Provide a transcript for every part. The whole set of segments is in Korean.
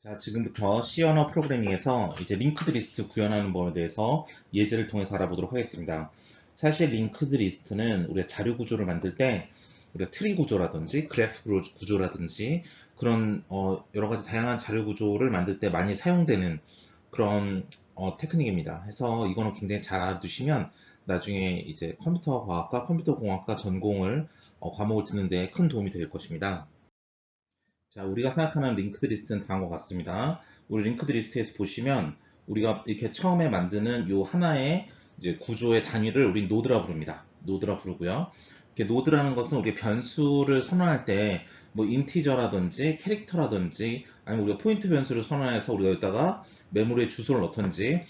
자, 지금부터 C 언어 프로그래밍에서 이제 링크드 리스트 구현하는 법에 대해서 예제를 통해서 알아보도록 하겠습니다. 사실 링크드 리스트는 우리가 자료 구조를 만들 때 우리가 트리 구조라든지 그래프 구조라든지 그런 여러 가지 다양한 자료 구조를 만들 때 많이 사용되는 그런 테크닉입니다. 해서 이거는 굉장히 잘 알아두시면 나중에 이제 컴퓨터 과학과 컴퓨터 공학과 전공을 과목을 듣는데 큰 도움이 될 것입니다. 자, 우리가 생각하는 링크드 리스트는 다음과 같습니다. 우리 링크드 리스트에서 보시면 우리가 이렇게 처음에 만드는 요 하나의 이제 구조의 단위를 우리 노드라 부릅니다. 노드라 부르고요. 이렇게 노드라는 것은 우리 변수를 선언할 때 뭐 인티저라든지 캐릭터라든지 아니면 우리가 포인트 변수를 선언해서 우리가 여기다가 메모리에 주소를 넣던지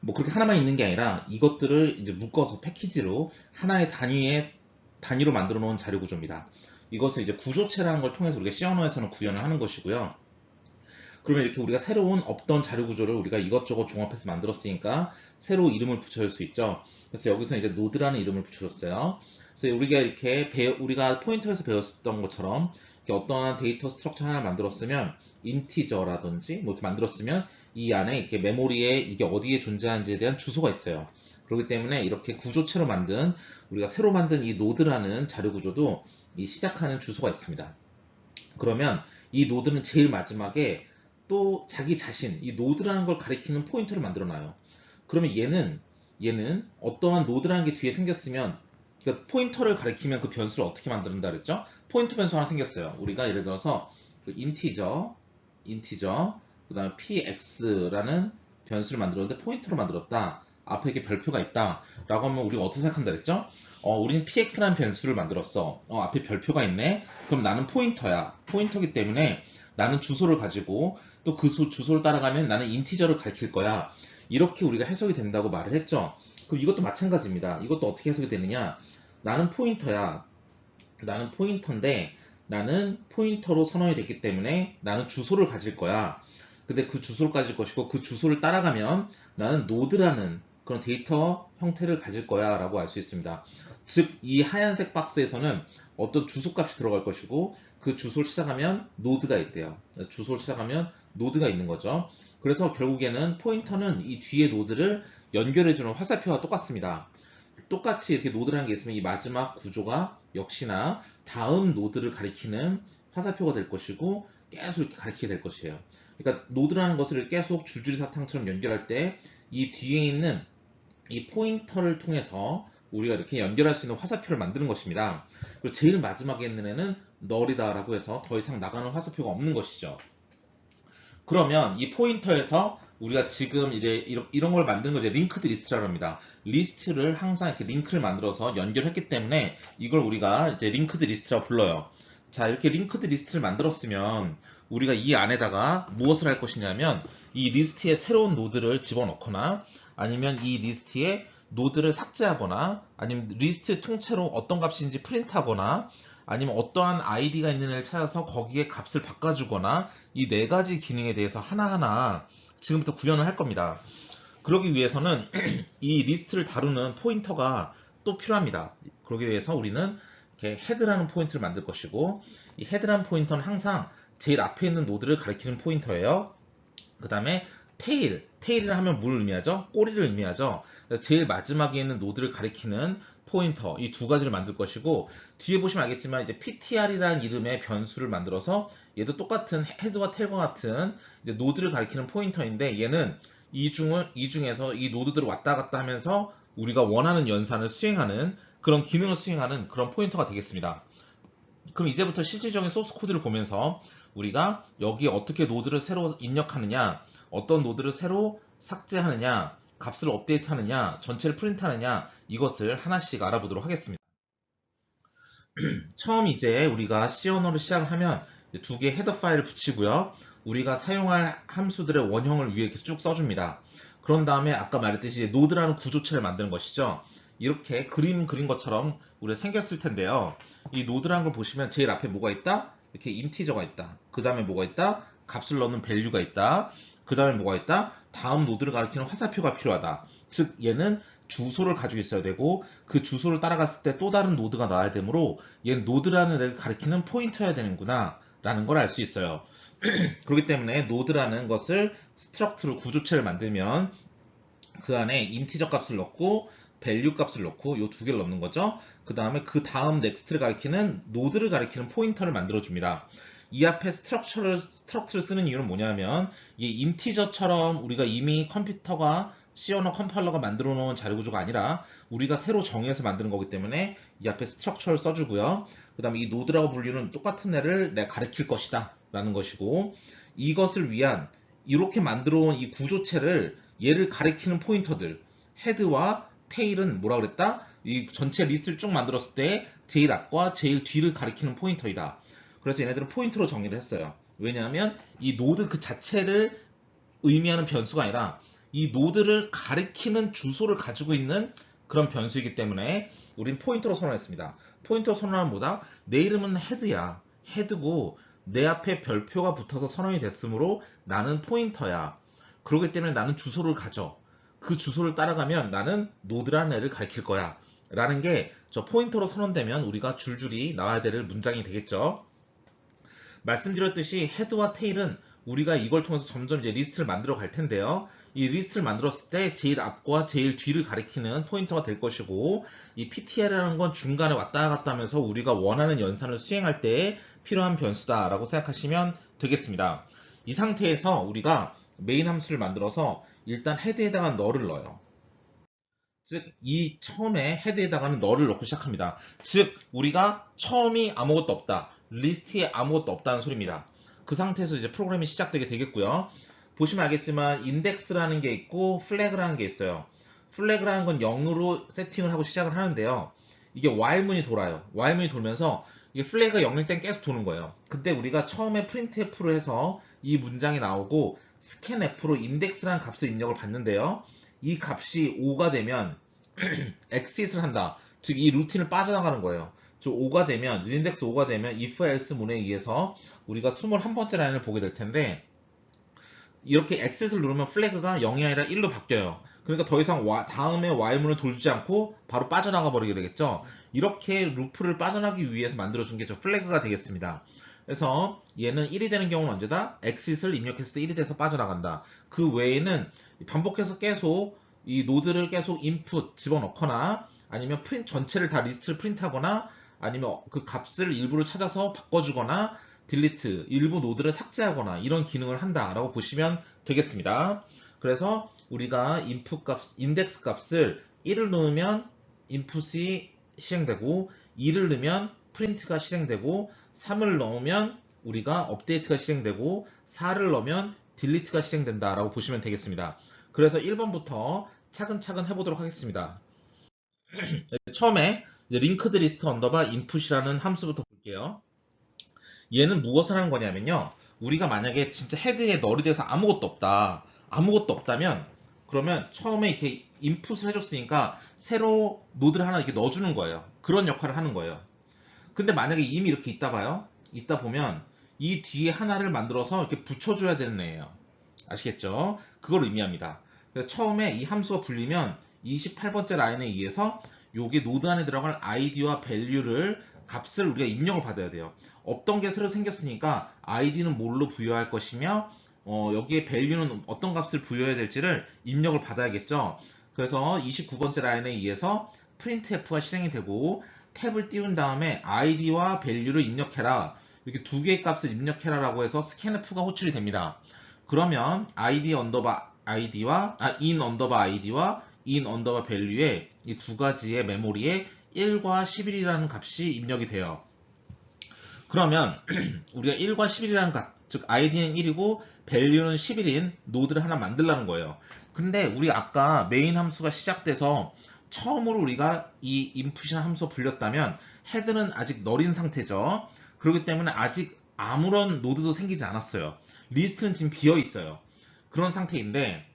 뭐 그렇게 하나만 있는 게 아니라 이것들을 이제 묶어서 패키지로 하나의 단위로 만들어 놓은 자료 구조입니다. 이것을 이제 구조체라는 걸 통해서 우리가 C 언어에서는 구현을 하는 것이고요. 그러면 이렇게 우리가 새로운 없던 자료 구조를 우리가 이것저것 종합해서 만들었으니까 새로 이름을 붙여줄 수 있죠. 그래서 여기서 이제 노드라는 이름을 붙여줬어요. 그래서 우리가 이렇게 우리가 포인터에서 배웠던 것처럼 이렇게 어떠한 데이터 스트럭처 하나를 만들었으면 인티저라든지 뭐 이렇게 만들었으면 이 안에 이렇게 메모리에 이게 어디에 존재하는지에 대한 주소가 있어요. 그렇기 때문에 이렇게 구조체로 만든 우리가 새로 만든 이 노드라는 자료 구조도 이 시작하는 주소가 있습니다. 그러면 이 노드는 제일 마지막에 또 자기 자신, 이 노드라는 걸 가리키는 포인터를 만들어 놔요. 그러면 얘는 어떠한 노드라는 게 뒤에 생겼으면, 그러니까 포인터를 가리키면 그 변수를 어떻게 만든다 그랬죠? 포인터 변수 하나 생겼어요. 우리가 예를 들어서 그 인티저, 그 다음에 px라는 변수를 만들었는데 포인터로 만들었다. 앞에 이렇게 별표가 있다. 라고 하면 우리가 어떻게 생각한다 그랬죠? 우린 px라는 변수를 만들었어. 앞에 별표가 있네. 그럼 나는 포인터야. 포인터기 때문에 나는 주소를 가지고 또 그 주소를 따라가면 나는 인티저를 가리킬 거야. 이렇게 우리가 해석이 된다고 말을 했죠. 그럼 이것도 마찬가지입니다. 이것도 어떻게 해석이 되느냐? 나는 포인터야. 나는 포인터인데 나는 포인터로 선언이 됐기 때문에 나는 주소를 가질 거야. 근데 그 주소를 가질 것이고 그 주소를 따라가면 나는 노드라는 그런 데이터 형태를 가질 거야 라고 알 수 있습니다. 즉, 이 하얀색 박스에서는 어떤 주소값이 들어갈 것이고 그 주소를 찾아가면 노드가 있대요. 주소를 찾아가면 노드가 있는 거죠. 그래서 결국에는 포인터는 이 뒤에 노드를 연결해주는 화살표와 똑같습니다. 똑같이 이렇게 노드라는 게 있으면 이 마지막 구조가 역시나 다음 노드를 가리키는 화살표가 될 것이고 계속 이렇게 가리키게 될 것이에요. 그러니까 노드라는 것을 계속 줄줄이 사탕처럼 연결할 때 이 뒤에 있는 이 포인터를 통해서 우리가 이렇게 연결할 수 있는 화살표를 만드는 것입니다. 그리고 제일 마지막에 있는 애는 널이다라고 해서 더 이상 나가는 화살표가 없는 것이죠. 그러면 이 포인터에서 우리가 지금 이제 이런 걸 만드는 거 이제 링크드 리스트라고 합니다. 리스트를 항상 이렇게 링크를 만들어서 연결했기 때문에 이걸 우리가 이제 링크드 리스트라고 불러요. 자, 이렇게 링크드 리스트를 만들었으면 우리가 이 안에다가 무엇을 할 것이냐면 이 리스트에 새로운 노드를 집어넣거나 아니면 이 리스트에 노드를 삭제하거나 아니면 리스트 통째로 어떤 값인지 프린트하거나 아니면 어떠한 아이디가 있는 애를 찾아서 거기에 값을 바꿔주거나 이 네 가지 기능에 대해서 하나하나 지금부터 구현을 할 겁니다. 그러기 위해서는 이 리스트를 다루는 포인터가 또 필요합니다. 그러기 위해서 우리는 이렇게 헤드라는 포인트를 만들 것이고 이 헤드라는 포인터는 항상 제일 앞에 있는 노드를 가리키는 포인터예요. 그 다음에 테일을 하면 뭘 의미하죠? 꼬리를 의미하죠. 그래서 제일 마지막에 있는 노드를 가리키는 포인터, 이 두 가지를 만들 것이고, 뒤에 보시면 알겠지만 이제 ptr이라는 이름의 변수를 만들어서 얘도 똑같은 헤드와 테일과 같은 이제 노드를 가리키는 포인터인데, 얘는 이 중에서 이 노드들을 왔다 갔다 하면서 우리가 원하는 연산을 수행하는 그런 기능을 수행하는 그런 포인터가 되겠습니다. 그럼 이제부터 실질적인 소스 코드를 보면서 우리가 여기에 어떻게 노드를 새로 입력하느냐, 어떤 노드를 새로 삭제하느냐, 값을 업데이트하느냐, 전체를 프린트하느냐, 이것을 하나씩 알아보도록 하겠습니다. 처음 이제 우리가 C 언어를 시작을 하면 두 개의 헤더 파일을 붙이고요. 우리가 사용할 함수들의 원형을 위에 이렇게 쭉 써줍니다. 그런 다음에 아까 말했듯이 노드라는 구조체를 만드는 것이죠. 이렇게 그림 그린 것처럼 우리가 생겼을 텐데요. 이 노드라는 걸 보시면 제일 앞에 뭐가 있다? 이렇게 인티저가 있다. 그 다음에 뭐가 있다? 값을 넣는 밸류가 있다. 그 다음에 뭐가 있다? 다음 노드를 가리키는 화살표가 필요하다. 즉 얘는 주소를 가지고 있어야 되고 그 주소를 따라갔을 때 또 다른 노드가 나와야 되므로 얘는 노드라는 애를 가리키는 포인터여야 되는구나 라는 걸 알 수 있어요. 그렇기 때문에 노드라는 것을 스트럭트로 구조체를 만들면 그 안에 인티저 값을 넣고 밸류 값을 넣고 요 두 개를 넣는 거죠. 그 다음에 그 다음 넥스트를 가리키는 노드를 가리키는 포인터를 만들어 줍니다. 이 앞에 스트럭트를 쓰는 이유는 뭐냐면 이 인티저처럼 우리가 이미 컴퓨터가 C 언어 컴파일러가 만들어 놓은 자료 구조가 아니라 우리가 새로 정의해서 만드는 거기 때문에 이 앞에 스트럭처를 써주고요. 그 다음에 이 노드라고 불리는 똑같은 애를 내가 가리킬 것이다 라는 것이고, 이것을 위한 이렇게 만들어 온 이 구조체를 얘를 가리키는 포인터들, 헤드와 테일은 뭐라 그랬다? 이 전체 리스트를 쭉 만들었을 때 제일 앞과 제일 뒤를 가리키는 포인터이다. 그래서 얘네들은 포인터로 정의를 했어요. 왜냐하면 이 노드 그 자체를 의미하는 변수가 아니라 이 노드를 가리키는 주소를 가지고 있는 그런 변수이기 때문에 우린 포인터로 선언했습니다. 포인터 선언하면 뭐다? 내 이름은 헤드야. 헤드고 내 앞에 별표가 붙어서 선언이 됐으므로 나는 포인터야. 그렇기 때문에 나는 주소를 가져. 그 주소를 따라가면 나는 노드라는 애를 가리킬 거야. 라는 게 저 포인터로 선언되면 우리가 줄줄이 나와야 될 문장이 되겠죠. 말씀드렸듯이 헤드와 테일은 우리가 이걸 통해서 점점 이제 리스트를 만들어 갈 텐데요. 이 리스트를 만들었을 때 제일 앞과 제일 뒤를 가리키는 포인터가 될 것이고, 이 PTL이라는 건 중간에 왔다 갔다 하면서 우리가 원하는 연산을 수행할 때 필요한 변수다라고 생각하시면 되겠습니다. 이 상태에서 우리가 메인 함수를 만들어서 일단 헤드에다가 널을 넣어요. 즉, 이 처음에 헤드에다가는 널을 넣고 시작합니다. 즉, 우리가 처음이 아무것도 없다. 리스트에 아무것도 없다는 소리입니다. 그 상태에서 이제 프로그램이 시작되게 되겠고요. 보시면 알겠지만 인덱스라는 게 있고 플래그라는 게 있어요. 플래그라는 건 0으로 세팅을 하고 시작을 하는데요. 이게 while문이 돌아요. while문이 돌면서 이게 플래그가 0일 땐 계속 도는 거예요. 그때 우리가 처음에 printf로 해서 이 문장이 나오고 scanf로 index라는 값을 입력을 받는데요. 이 값이 5가 되면 exit을 한다. 즉 이 루틴을 빠져나가는 거예요. 즉 5가 되면 index 5가 되면 if else 문에 의해서 우리가 21번째 라인을 보게 될 텐데, 이렇게 exit을 누르면 플래그가 0이 아니라 1로 바뀌어요. 그러니까 더 이상 다음에 while문을 돌지 않고 바로 빠져나가 버리게 되겠죠. 이렇게 루프를 빠져나가기 위해서 만들어준 게 저 플래그가 되겠습니다. 그래서 얘는 1이 되는 경우는 언제다? exit을 입력했을 때 1이 돼서 빠져나간다. 그 외에는 반복해서 계속 이 노드를 계속 input 집어넣거나 아니면 프린트 전체를 다 리스트를 프린트하거나 아니면 그 값을 일부를 찾아서 바꿔주거나 딜리트 일부 노드를 삭제하거나 이런 기능을 한다라고 보시면 되겠습니다. 그래서 우리가 input 값, 인덱스 값을 1을 넣으면 input이 실행되고 2를 넣으면 프린트가 실행되고 3을 넣으면 우리가 업데이트가 실행되고 4를 넣으면 딜리트가 실행된다라고 보시면 되겠습니다. 그래서 1번부터 차근차근 해보도록 하겠습니다. 처음에 링크드 리스트 언더바 인풋이라는 함수부터 볼게요. 얘는 무엇을 하는 거냐면요. 우리가 만약에 진짜 헤드에 널이 돼서 아무것도 없다. 아무것도 없다면 그러면 처음에 이렇게 인풋을 해줬으니까 새로 노드를 하나 이렇게 넣어주는 거예요. 그런 역할을 하는 거예요. 근데 만약에 이미 이렇게 있다 봐요. 있다 보면 이 뒤에 하나를 만들어서 이렇게 붙여줘야 되는 애예요. 아시겠죠? 그걸 의미합니다. 그래서 처음에 이 함수가 불리면 28번째 라인에 의해서 요게 노드 안에 들어갈 id와 value를 값을 우리가 입력을 받아야 돼요. 없던 게 새로 생겼으니까 id는 뭘로 부여할 것이며 여기에 value는 어떤 값을 부여해야 될지를 입력을 받아야겠죠. 그래서 29번째 라인에 의해서 printf가 실행이 되고 탭을 띄운 다음에 id와 value를 입력해라. 이렇게 두 개의 값을 입력해라 라고 해서 scanf가 호출이 됩니다. 그러면 id 언더바 id와 in 언더바 id와 in 언더바 value에 이 두 가지의 메모리에 1과 11이라는 값이 입력이 돼요. 그러면 우리가 1과 11이라는 값, 즉 id는 1이고 value는 11인 노드를 하나 만들라는 거예요. 근데 우리 아까 메인 함수가 시작돼서 처음으로 우리가 이 input이라는 함수가 불렸다면 헤드는 아직 널인 상태죠. 그렇기 때문에 아직 아무런 노드도 생기지 않았어요. 리스트는 지금 비어 있어요. 그런 상태인데,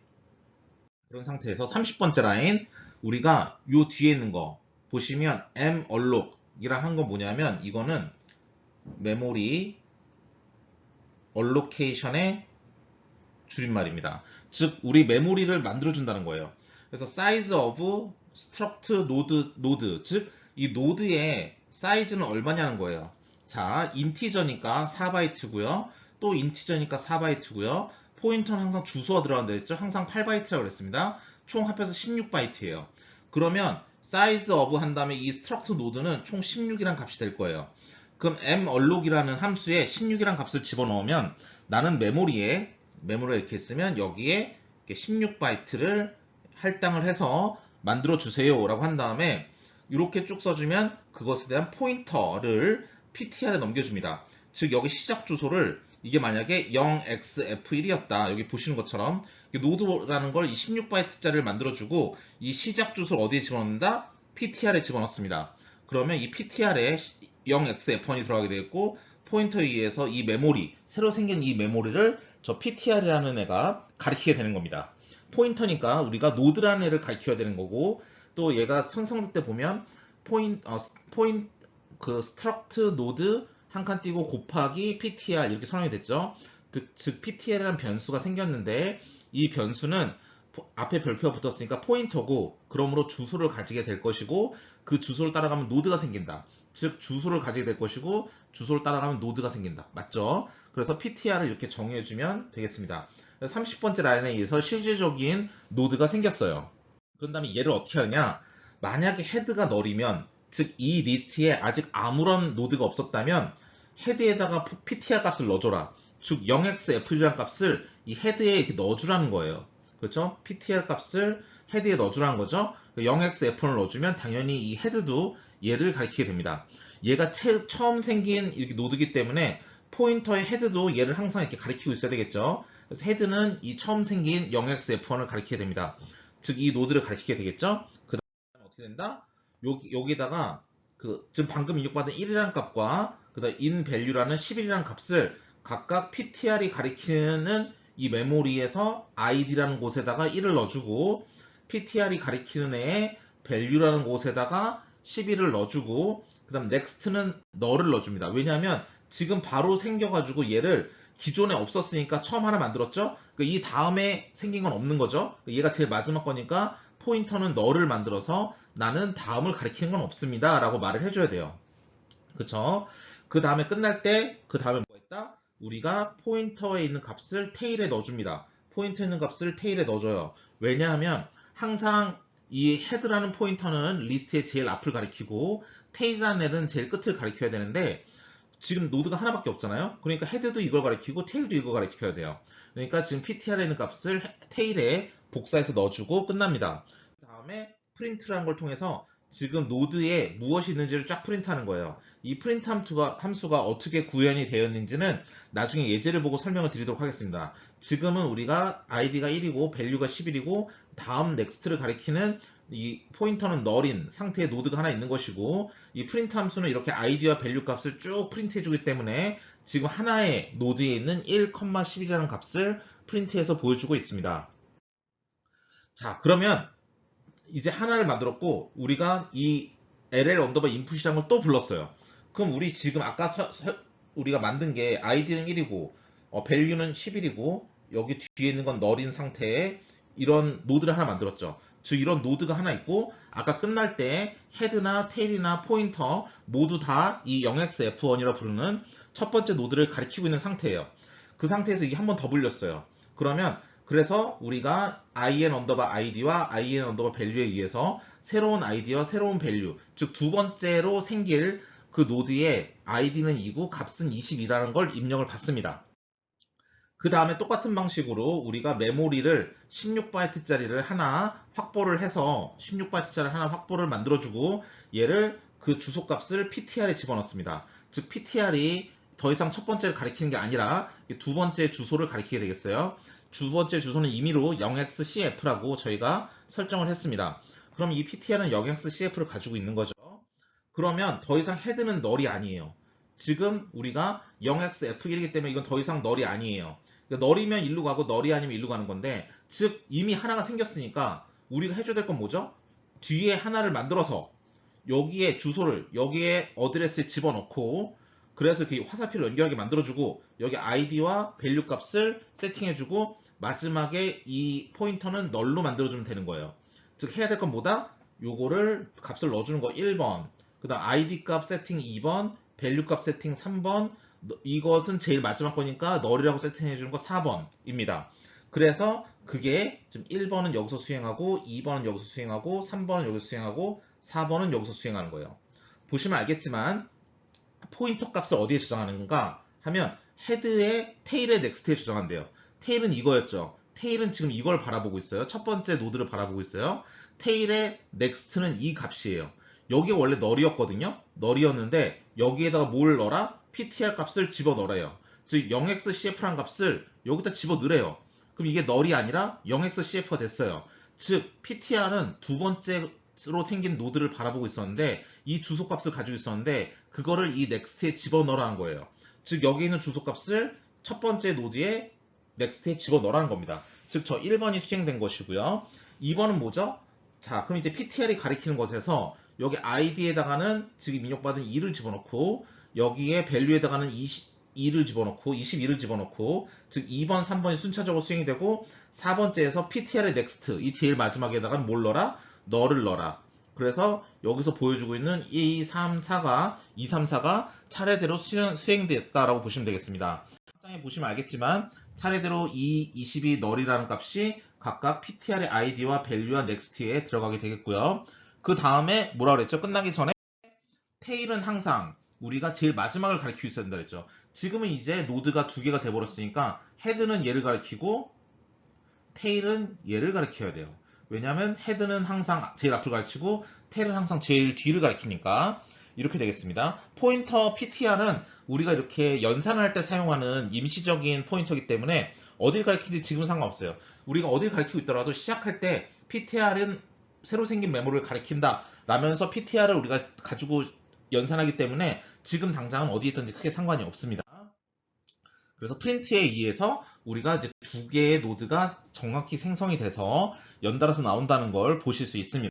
그런 상태에서 30번째 라인 우리가 요 뒤에 있는 거 보시면 malloc 이라 한 건 뭐냐면 이거는 메모리 allocation의 줄임말입니다. 즉 우리 메모리를 만들어 준다는 거예요. 그래서 size of struct node 즉 이 노드의 사이즈는 얼마냐는 거예요. 자, 인티저니까 4바이트고요. 또 인티저니까 4바이트고요. 포인터는 항상 주소가 들어간다 했죠. 항상 8바이트라고 그랬습니다. 총 합해서 16바이트예요. 그러면 size of 한 다음에 이 struct node는 총 16이란 값이 될 거예요. 그럼 malloc 이라는 함수에 16이란 값을 집어넣으면 나는 메모리에 이렇게 쓰면 여기에 16바이트를 할당을 해서 만들어 주세요 라고 한 다음에 이렇게 쭉 써주면 그것에 대한 포인터를 PTR에 넘겨줍니다. 즉 여기 시작 주소를 이게 만약에 0xf1이었다. 여기 보시는 것처럼 노드라는 걸 이 16바이트짜리를 만들어주고 이 시작 주소를 어디에 집어넣는다? PTR에 집어넣습니다. 그러면 이 PTR에 0xf1이 들어가게 되겠고 포인터에 의해서 이 메모리, 새로 생긴 이 메모리를 저 PTR이라는 애가 가리키게 되는 겁니다. 포인터니까 우리가 노드라는 애를 가리켜야 되는 거고 또 얘가 생성될 때 보면 struct node 한 칸 띄고 곱하기 PTR 이렇게 선언이 됐죠. 즉 PTR이라는 변수가 생겼는데 이 변수는 앞에 별표가 붙었으니까 포인터고 그러므로 주소를 가지게 될 것이고 그 주소를 따라가면 노드가 생긴다. 즉 주소를 가지게 될 것이고 주소를 따라가면 노드가 생긴다. 맞죠? 그래서 PTR을 이렇게 정해주면 되겠습니다. 30번째 라인에 의해서 실질적인 노드가 생겼어요. 그런 다음에 얘를 어떻게 하느냐? 만약에 헤드가 널이면 즉 이 리스트에 아직 아무런 노드가 없었다면 헤드에다가 PTR 값을 넣어줘라. 즉 0xf1이라는 값을 이 헤드에 이렇게 넣어주라는 거예요. 그렇죠? PTR 값을 헤드에 넣어주라는 거죠. 0xf1을 넣어주면 당연히 이 헤드도 얘를 가리키게 됩니다. 얘가 처음 생긴 이렇게 노드이기 때문에 포인터의 헤드도 얘를 항상 이렇게 가리키고 있어야 되겠죠. 그래서 헤드는 이 처음 생긴 0xf1을 가리키게 됩니다. 즉 이 노드를 가리키게 되겠죠. 그 다음에 어떻게 된다? 여기다가 지금 방금 입력받은 1이라는 값과 그 다음 inValue라는 11이라는 값을 각각 PTR이 가리키는 이 메모리에서 id라는 곳에다가 1을 넣어주고 PTR이 가리키는 애에 value라는 곳에다가 11을 넣어주고 그 다음 next는 null을 넣어줍니다. 왜냐하면 지금 바로 생겨가지고 얘를 기존에 없었으니까 처음 하나 만들었죠. 이 다음에 생긴 건 없는 거죠. 얘가 제일 마지막 거니까 포인터는 null을 만들어서 나는 다음을 가리키는 건 없습니다 라고 말을 해줘야 돼요. 그쵸? 그 다음에 끝날 때 그 다음에 뭐 했다? 우리가 포인터에 있는 값을 테일에 넣어줍니다. 포인터에 있는 값을 테일에 넣어줘요. 왜냐하면 항상 이 헤드라는 포인터는 리스트의 제일 앞을 가리키고 테일이라는 애는 제일 끝을 가리켜야 되는데 지금 노드가 하나밖에 없잖아요. 그러니까 헤드도 이걸 가리키고 테일도 이걸 가리켜야 돼요. 그러니까 지금 PTR에 있는 값을 테일에 복사해서 넣어주고 끝납니다. 그 다음에 프린트라는 걸 통해서 지금 노드에 무엇이 있는지를 쫙 프린트하는 거예요. 이 프린트 함수가 어떻게 구현이 되었는지는 나중에 예제를 보고 설명을 드리도록 하겠습니다. 지금은 우리가 id가 1이고 value가 11이고 다음 next를 가리키는 이 포인터는 null인 상태의 노드가 하나 있는 것이고 이 프린트 함수는 이렇게 id와 value 값을 쭉 프린트 해주기 때문에 지금 하나의 노드에 있는 1,11이라는 값을 프린트해서 보여주고 있습니다. 자, 그러면 이제 하나를 만들었고 우리가 이 ll 언더바 인풋이라는 걸 또 불렀어요. 그럼 우리 지금 아까 우리가 만든 게 id는 1이고 value는 11이고 여기 뒤에 있는 건 null인 상태에 이런 노드를 하나 만들었죠. 즉 이런 노드가 하나 있고 아까 끝날 때 헤드나 테일이나 포인터 모두 다 이 0xf1이라 부르는 첫 번째 노드를 가리키고 있는 상태예요. 그 상태에서 이게 한 번 더 불렸어요. 그래서 우리가 in 언더바 id와 in 언더바 value에 의해서 새로운 id와 새로운 value, 즉 두 번째로 생길 그 노드에 id는 2고 값은 20이라는 걸 입력을 받습니다. 그 다음에 똑같은 방식으로 우리가 메모리를 16바이트짜리를 하나 확보를 해서 16바이트짜리 하나 확보를 만들어주고 얘를 그 주소값을 PTR에 집어넣습니다. 즉 PTR이 더 이상 첫 번째를 가리키는 게 아니라 두 번째 주소를 가리키게 되겠어요. 두 번째 주소는 임의로 0xcf라고 저희가 설정을 했습니다. 그럼 이 PTR은 0xcf를 가지고 있는 거죠. 그러면 더 이상 헤드는 null이 아니에요. 지금 우리가 0xf1이기 때문에 이건 더 이상 null이 아니에요. 그러니까 null이면 일로 가고 null이 아니면 일로 가는 건데 즉 이미 하나가 생겼으니까 우리가 해줘야 될 건 뭐죠? 뒤에 하나를 만들어서 여기에 주소를 여기에 어드레스에 집어넣고 그래서 이렇게 화살표를 연결하게 만들어주고 여기 id와 value 값을 세팅해주고 마지막에 이 포인터는 null로 만들어주면 되는 거예요. 즉 해야 될 건 뭐다? 요거를 값을 넣어주는 거 1번, 그 다음 id 값 세팅 2번, value 값 세팅 3번, 이것은 제일 마지막 거니까 널이라고 세팅해 주는 거 4번입니다. 그래서 그게 지금 1번은 여기서 수행하고 2번은 여기서 수행하고 3번은 여기서 수행하고 4번은 여기서 수행하는 거예요. 보시면 알겠지만 포인터 값을 어디에 저장하는가 하면 헤드의 테일의 넥스트에 저장한대요. 테일은 이거였죠. 테일은 지금 이걸 바라보고 있어요. 첫 번째 노드를 바라보고 있어요. 테일의 넥스트는 이 값이에요. 여기가 원래 널이었거든요. 널이었는데 여기에다가 뭘 넣어라? PTR 값을 집어넣으래요. 즉 0xcf라는 값을 여기다 집어넣으래요. 그럼 이게 널이 아니라 0xcf가 됐어요. 즉 PTR은 두 번째로 생긴 노드를 바라보고 있었는데 이 주소값을 가지고 있었는데 그거를 이 넥스트에 집어넣으라는 거예요. 즉 여기 있는 주소값을 첫 번째 노드에 넥스트에 집어넣으라는 겁니다. 즉 저 1번이 수행된 것이고요. 2번은 뭐죠? 자, 그럼 이제 PTR이 가리키는 것에서 여기 id에다가는 지금 입력받은 2를 집어넣고 여기에 value에다가는 2를 집어넣고 22를 집어넣고 즉 2번, 3번이 순차적으로 수행이 되고 4번째에서 PTR의 next 이 제일 마지막에다가는 뭘 넣어라? 너를 넣어라. 그래서 여기서 보여주고 있는 2, 3, 4가 차례대로 수행됐다라고 보시면 되겠습니다. 장에 보시면 알겠지만 차례대로 2, 22 널이라는 값이 각각 PTR의 id와 value와 next에 들어가게 되겠고요. 그 다음에 뭐라 그랬죠? 끝나기 전에 테일은 항상 우리가 제일 마지막을 가리키고 있어야 된다 그랬죠. 지금은 이제 노드가 두 개가 돼버렸으니까 헤드는 얘를 가리키고 테일은 얘를 가리켜야 돼요. 왜냐하면 헤드는 항상 제일 앞을 가리키고 테일은 항상 제일 뒤를 가리키니까 이렇게 되겠습니다. 포인터 PTR은 우리가 이렇게 연산을 할 때 사용하는 임시적인 포인터이기 때문에 어딜 가리키는지 지금 상관없어요. 우리가 어딜 가리키고 있더라도 시작할 때 PTR은 새로 생긴 메모를 가리킨다 라면서 PTR을 우리가 가지고 연산하기 때문에 지금 당장은 어디에 있든지 크게 상관이 없습니다. 그래서 프린트에 의해서 우리가 이제 두 개의 노드가 정확히 생성이 돼서 연달아서 나온다는 걸 보실 수 있습니다.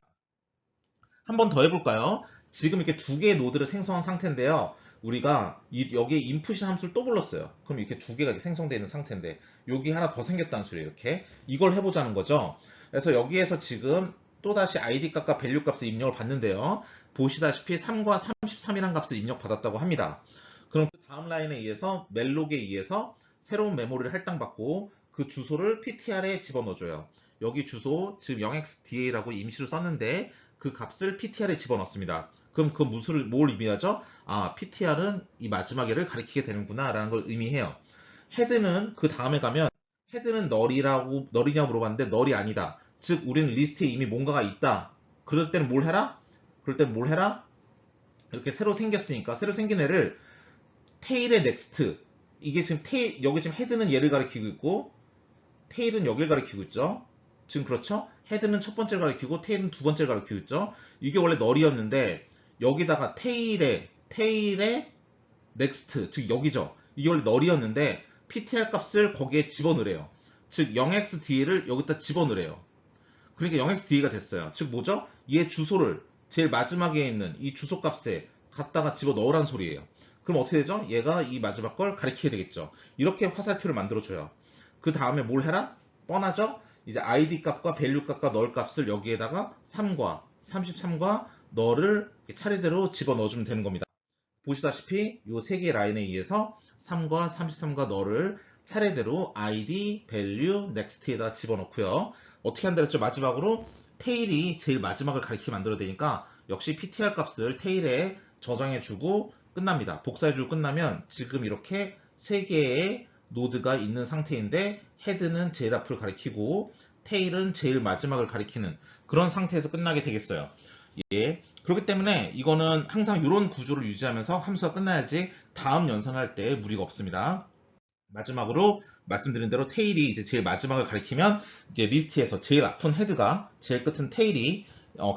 한 번 더 해볼까요? 지금 이렇게 두 개의 노드를 생성한 상태인데요. 우리가 여기에 인풋이라는 함수를 또 불렀어요. 그럼 이렇게 두 개가 생성되어 있는 상태인데 여기 하나 더 생겼다는 소리예요. 이렇게 이걸 해보자는 거죠. 그래서 여기에서 지금 또다시 id 값과 value 값을 입력을 받는데요. 보시다시피 3과 33이라는 값을 입력받았다고 합니다. 그럼 그 다음 라인에 의해서 멜록에 의해서 새로운 메모리를 할당받고 그 주소를 PTR에 집어넣어줘요. 여기 주소, 즉 0xda라고 임시로 썼는데 그 값을 PTR에 집어넣습니다. 그럼 그 뭘 의미하죠? 아, PTR은 이 마지막에를 가리키게 되는구나 라는 걸 의미해요. 헤드는 그 다음에 가면 헤드는 널이냐고 물어봤는데 널이 아니다. 즉 우리는 리스트에 이미 뭔가가 있다. 그럴 때는 뭘 해라? 그럴 때는 뭘 해라? 이렇게 새로 생겼으니까 새로 생긴 애를 테일의 next 이게 지금 여기 지금 헤드는 얘를 가리키고 있고 테일은 여기를 가리키고 있죠. 지금 그렇죠? 헤드는 첫 번째를 가리키고 테일은 두 번째를 가리키고 있죠. 이게 원래 널이었는데 여기다가 테일의 next 즉 여기죠. 이게 원래 널이었는데 PTR 값을 거기에 집어넣으래요. 즉 0xda를 여기다 집어넣으래요. 그러니까 0xda가 됐어요. 즉 뭐죠? 얘 주소를 제일 마지막에 있는 이 주소 값에 갖다가 집어넣으란 소리예요. 그럼 어떻게 되죠? 얘가 이 마지막 걸 가리키게 되겠죠. 이렇게 화살표를 만들어줘요. 그 다음에 뭘 해라? 뻔하죠? 이제 id 값과 value 값과 널 값을 여기에다가 3과 33과 널을 차례대로 집어넣어주면 되는 겁니다. 보시다시피 이 세 개의 라인에 의해서 3과 33과 널을 차례대로 id, value, next에다 집어넣고요. 어떻게 한다 했죠? 마지막으로 테일이 제일 마지막을 가리키게 만들어야 되니까 역시 PTR 값을 테일에 저장해주고 끝납니다. 복사해주고 끝나면 지금 이렇게 세 개의 노드가 있는 상태인데 헤드는 제일 앞을 가리키고 테일은 제일 마지막을 가리키는 그런 상태에서 끝나게 되겠어요. 예. 그렇기 때문에 이거는 항상 이런 구조를 유지하면서 함수가 끝나야지 다음 연산할 때 무리가 없습니다. 마지막으로 말씀드린 대로 테일이 이제 제일 마지막을 가리키면 이제 리스트에서 제일 앞은 헤드가 제일 끝은 테일이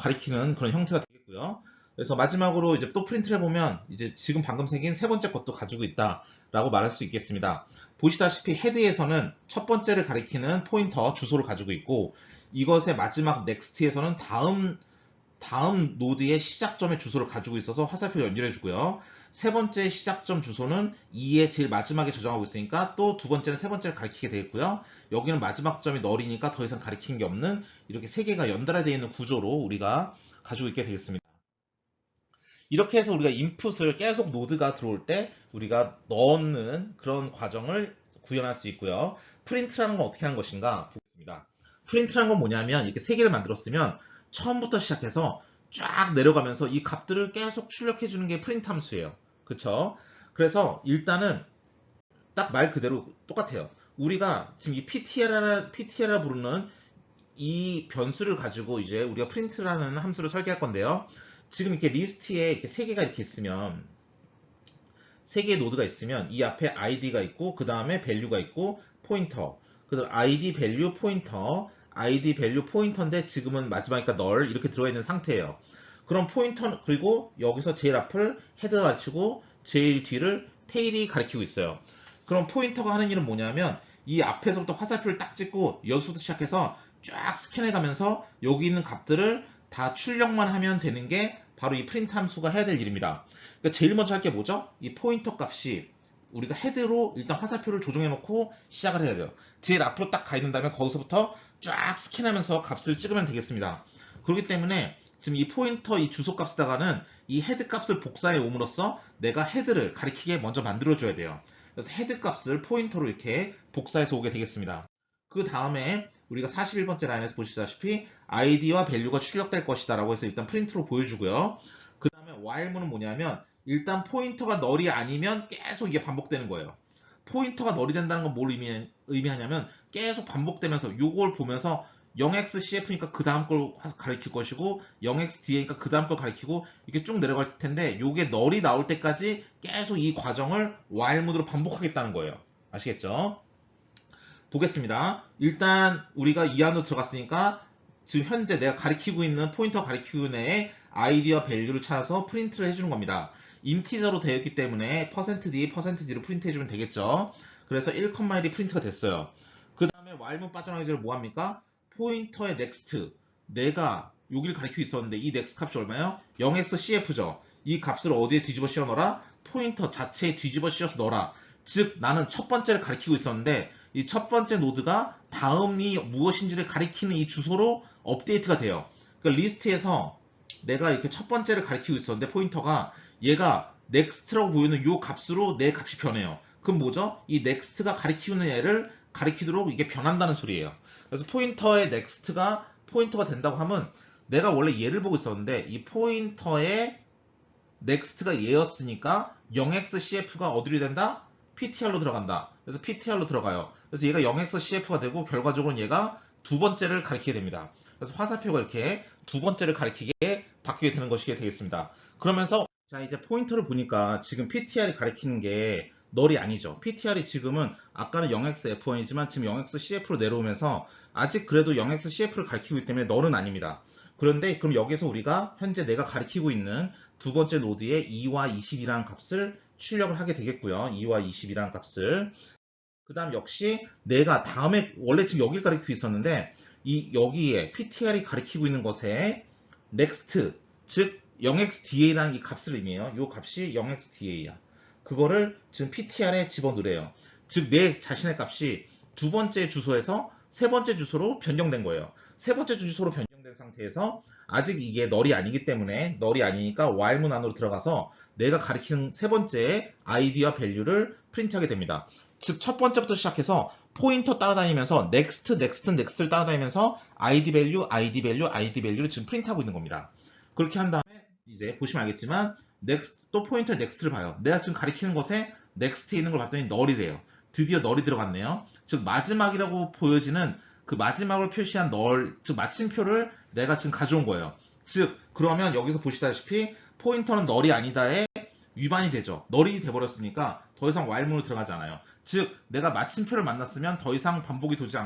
가리키는 그런 형태가 되겠고요. 그래서 마지막으로 이제 또 프린트를 해보면 이제 지금 방금 생긴 세 번째 것도 가지고 있다라고 말할 수 있겠습니다. 보시다시피 헤드에서는 첫 번째를 가리키는 포인터 주소를 가지고 있고 이것의 마지막 넥스트에서는 다음 노드의 시작점의 주소를 가지고 있어서 화살표를 연결해주고요. 세 번째 시작점 주소는 2의 제일 마지막에 저장하고 있으니까 또 두 번째는 세 번째를 가리키게 되겠고요. 여기는 마지막 점이 널이니까 더 이상 가리키는 게 없는 이렇게 세 개가 연달아 되어 있는 구조로 우리가 가지고 있게 되겠습니다. 이렇게 해서 우리가 인풋을 계속 노드가 들어올 때 우리가 넣는 그런 과정을 구현할 수 있고요. 프린트라는 건 어떻게 하는 것인가 보겠습니다. 프린트라는 건 뭐냐면 이렇게 세 개를 만들었으면 처음부터 시작해서 쫙 내려가면서 이 값들을 계속 출력해 주는 게 프린트 함수예요. 그쵸? 그래서 일단은 딱 말 그대로 똑같아요. 우리가 지금 이 PTL이라 부르는 이 변수를 가지고 이제 우리가 프린트라는 함수를 설계할 건데요. 지금 이렇게 리스트에 이렇게 세 개가 이렇게 있으면 세 개의 노드가 있으면 이 앞에 id가 있고 그 다음에 value가 있고 포인터, 그다음 id value 포인터, id value 포인터인데 지금은 마지막이니까 null 이렇게 들어가 있는 상태예요. 그럼 포인터 그리고 여기서 제일 앞을 헤드가 가르치고 제일 뒤를 테일이 가리키고 있어요. 그럼 포인터가 하는 일은 뭐냐면 이 앞에서부터 화살표를 딱 찍고 여기서부터 시작해서 쫙 스캔해 가면서 여기 있는 값들을 다 출력만 하면 되는 게 바로 이 프린트 함수가 해야 될 일입니다. 그러니까 제일 먼저 할 게 뭐죠? 이 포인터 값이 우리가 헤드로 일단 화살표를 조정해 놓고 시작을 해야 돼요. 제일 앞으로 딱 가 있는 다음에 거기서부터 쫙 스캔하면서 값을 찍으면 되겠습니다. 그렇기 때문에 지금 이 포인터 이 주소 값에다가는 이 헤드 값을 복사해 옴으로써 내가 헤드를 가리키게 먼저 만들어 줘야 돼요. 그래서 헤드 값을 포인터로 이렇게 복사해서 오게 되겠습니다. 그 다음에 우리가 41번째 라인에서 보시다시피 id와 value가 출력될 것이다 라고 해서 일단 프린트로 보여주고요. 그 다음에 while문은 뭐냐면 일단 포인터가 널이 아니면 계속 이게 반복되는 거예요. 포인터가 널이 된다는 건 뭘 의미하냐면 계속 반복되면서 요걸 보면서 0xcf니까 그 다음 걸 가리킬 것이고 0xda니까 그 다음 걸 가리키고 이렇게 쭉 내려갈 텐데 요게 널이 나올 때까지 계속 이 과정을 while 모드로 반복하겠다는 거예요. 아시겠죠? 보겠습니다. 일단 우리가 이 안으로 들어갔으니까 지금 현재 내가 가리키고 있는 포인터 가리키고 있는 애의 id와 value를 찾아서 프린트를 해주는 겁니다. 인티저로 되어 있기 때문에 %d, %d로 프린트 해주면 되겠죠. 그래서 1,1이 프린트가 됐어요. 그 다음에 while문 빠져나가기 전에 뭐합니까? 포인터의 next, 내가 여기를 가리키고 있었는데 이 next 값이 얼마예요? 0xcf죠. 이 값을 어디에 뒤집어 씌워 넣어라? 포인터 자체에 뒤집어 씌워서 넣어라. 즉 나는 첫 번째를 가리키고 있었는데 이 첫 번째 노드가 다음이 무엇인지를 가리키는 이 주소로 업데이트가 돼요. 그러니까 리스트에서 내가 이렇게 첫 번째를 가리키고 있었는데 포인터가 얘가 next라고 보이는 이 값으로 내 값이 변해요. 그럼 뭐죠? 이 next가 가리키는 애를 가리키도록 이게 변한다는 소리예요. 그래서 포인터의 next가 포인터가 된다고 하면 내가 원래 얘를 보고 있었는데 이 포인터의 next가 얘였으니까 0xcf가 어디로 된다? ptr로 들어간다. 그래서 ptr로 들어가요. 그래서 얘가 0xcf가 되고 결과적으로는 얘가 두 번째를 가리키게 됩니다. 그래서 화살표가 이렇게 두 번째를 가리키게 바뀌게 되는 것이 되겠습니다. 그러면서 자 이제 포인터를 보니까 지금 ptr이 가리키는 게 널이 아니죠. ptr이 지금은 아까는 0xf1이지만 지금 0xcf로 내려오면서 아직 그래도 0xcf를 가리키고 있기 때문에 널은 아닙니다. 그런데 그럼 여기서 우리가 현재 내가 가리키고 있는 두 번째 노드에 2와 20이라는 값을 출력을 하게 되겠고요. 2와 20이라는 값을. 그 다음 역시 내가 다음에 원래 지금 여기를 가리키고 있었는데 이 여기에 ptr이 가리키고 있는 것에 next 즉 0xda라는 이 값을 의미해요. 이 값이 0xda야. 그거를 지금 ptr에 집어넣으래요. 즉 내 자신의 값이 두 번째 주소에서 세 번째 주소로 변경된 거예요. 세 번째 주소로 변경된 상태에서 아직 이게 널이 아니기 때문에 널이 아니니까 while문 안으로 들어가서 내가 가리키는 세 번째 id와 value를 프린트하게 됩니다. 즉 첫 번째부터 시작해서 포인터 따라다니면서 next, next, next를 따라다니면서 id value, id value, id value를 지금 프린트하고 있는 겁니다. 그렇게 한 다음에 이제 보시면 알겠지만 next 또 포인터 next를 봐요. 내가 지금 가리키는 것에 next에 있는 걸 봤더니 널이래요. 드디어 널이 들어갔네요. 즉 마지막이라고 보여지는 그 마지막을 표시한 널, 즉 마침표를 내가 지금 가져온 거예요. 즉 그러면 여기서 보시다시피 포인터는 널이 아니다에 위반이 되죠. 널이 돼버렸으니까 더 이상 while문으로 들어가지 않아요. 즉 내가 마침표를 만났으면 더 이상 반복이 되지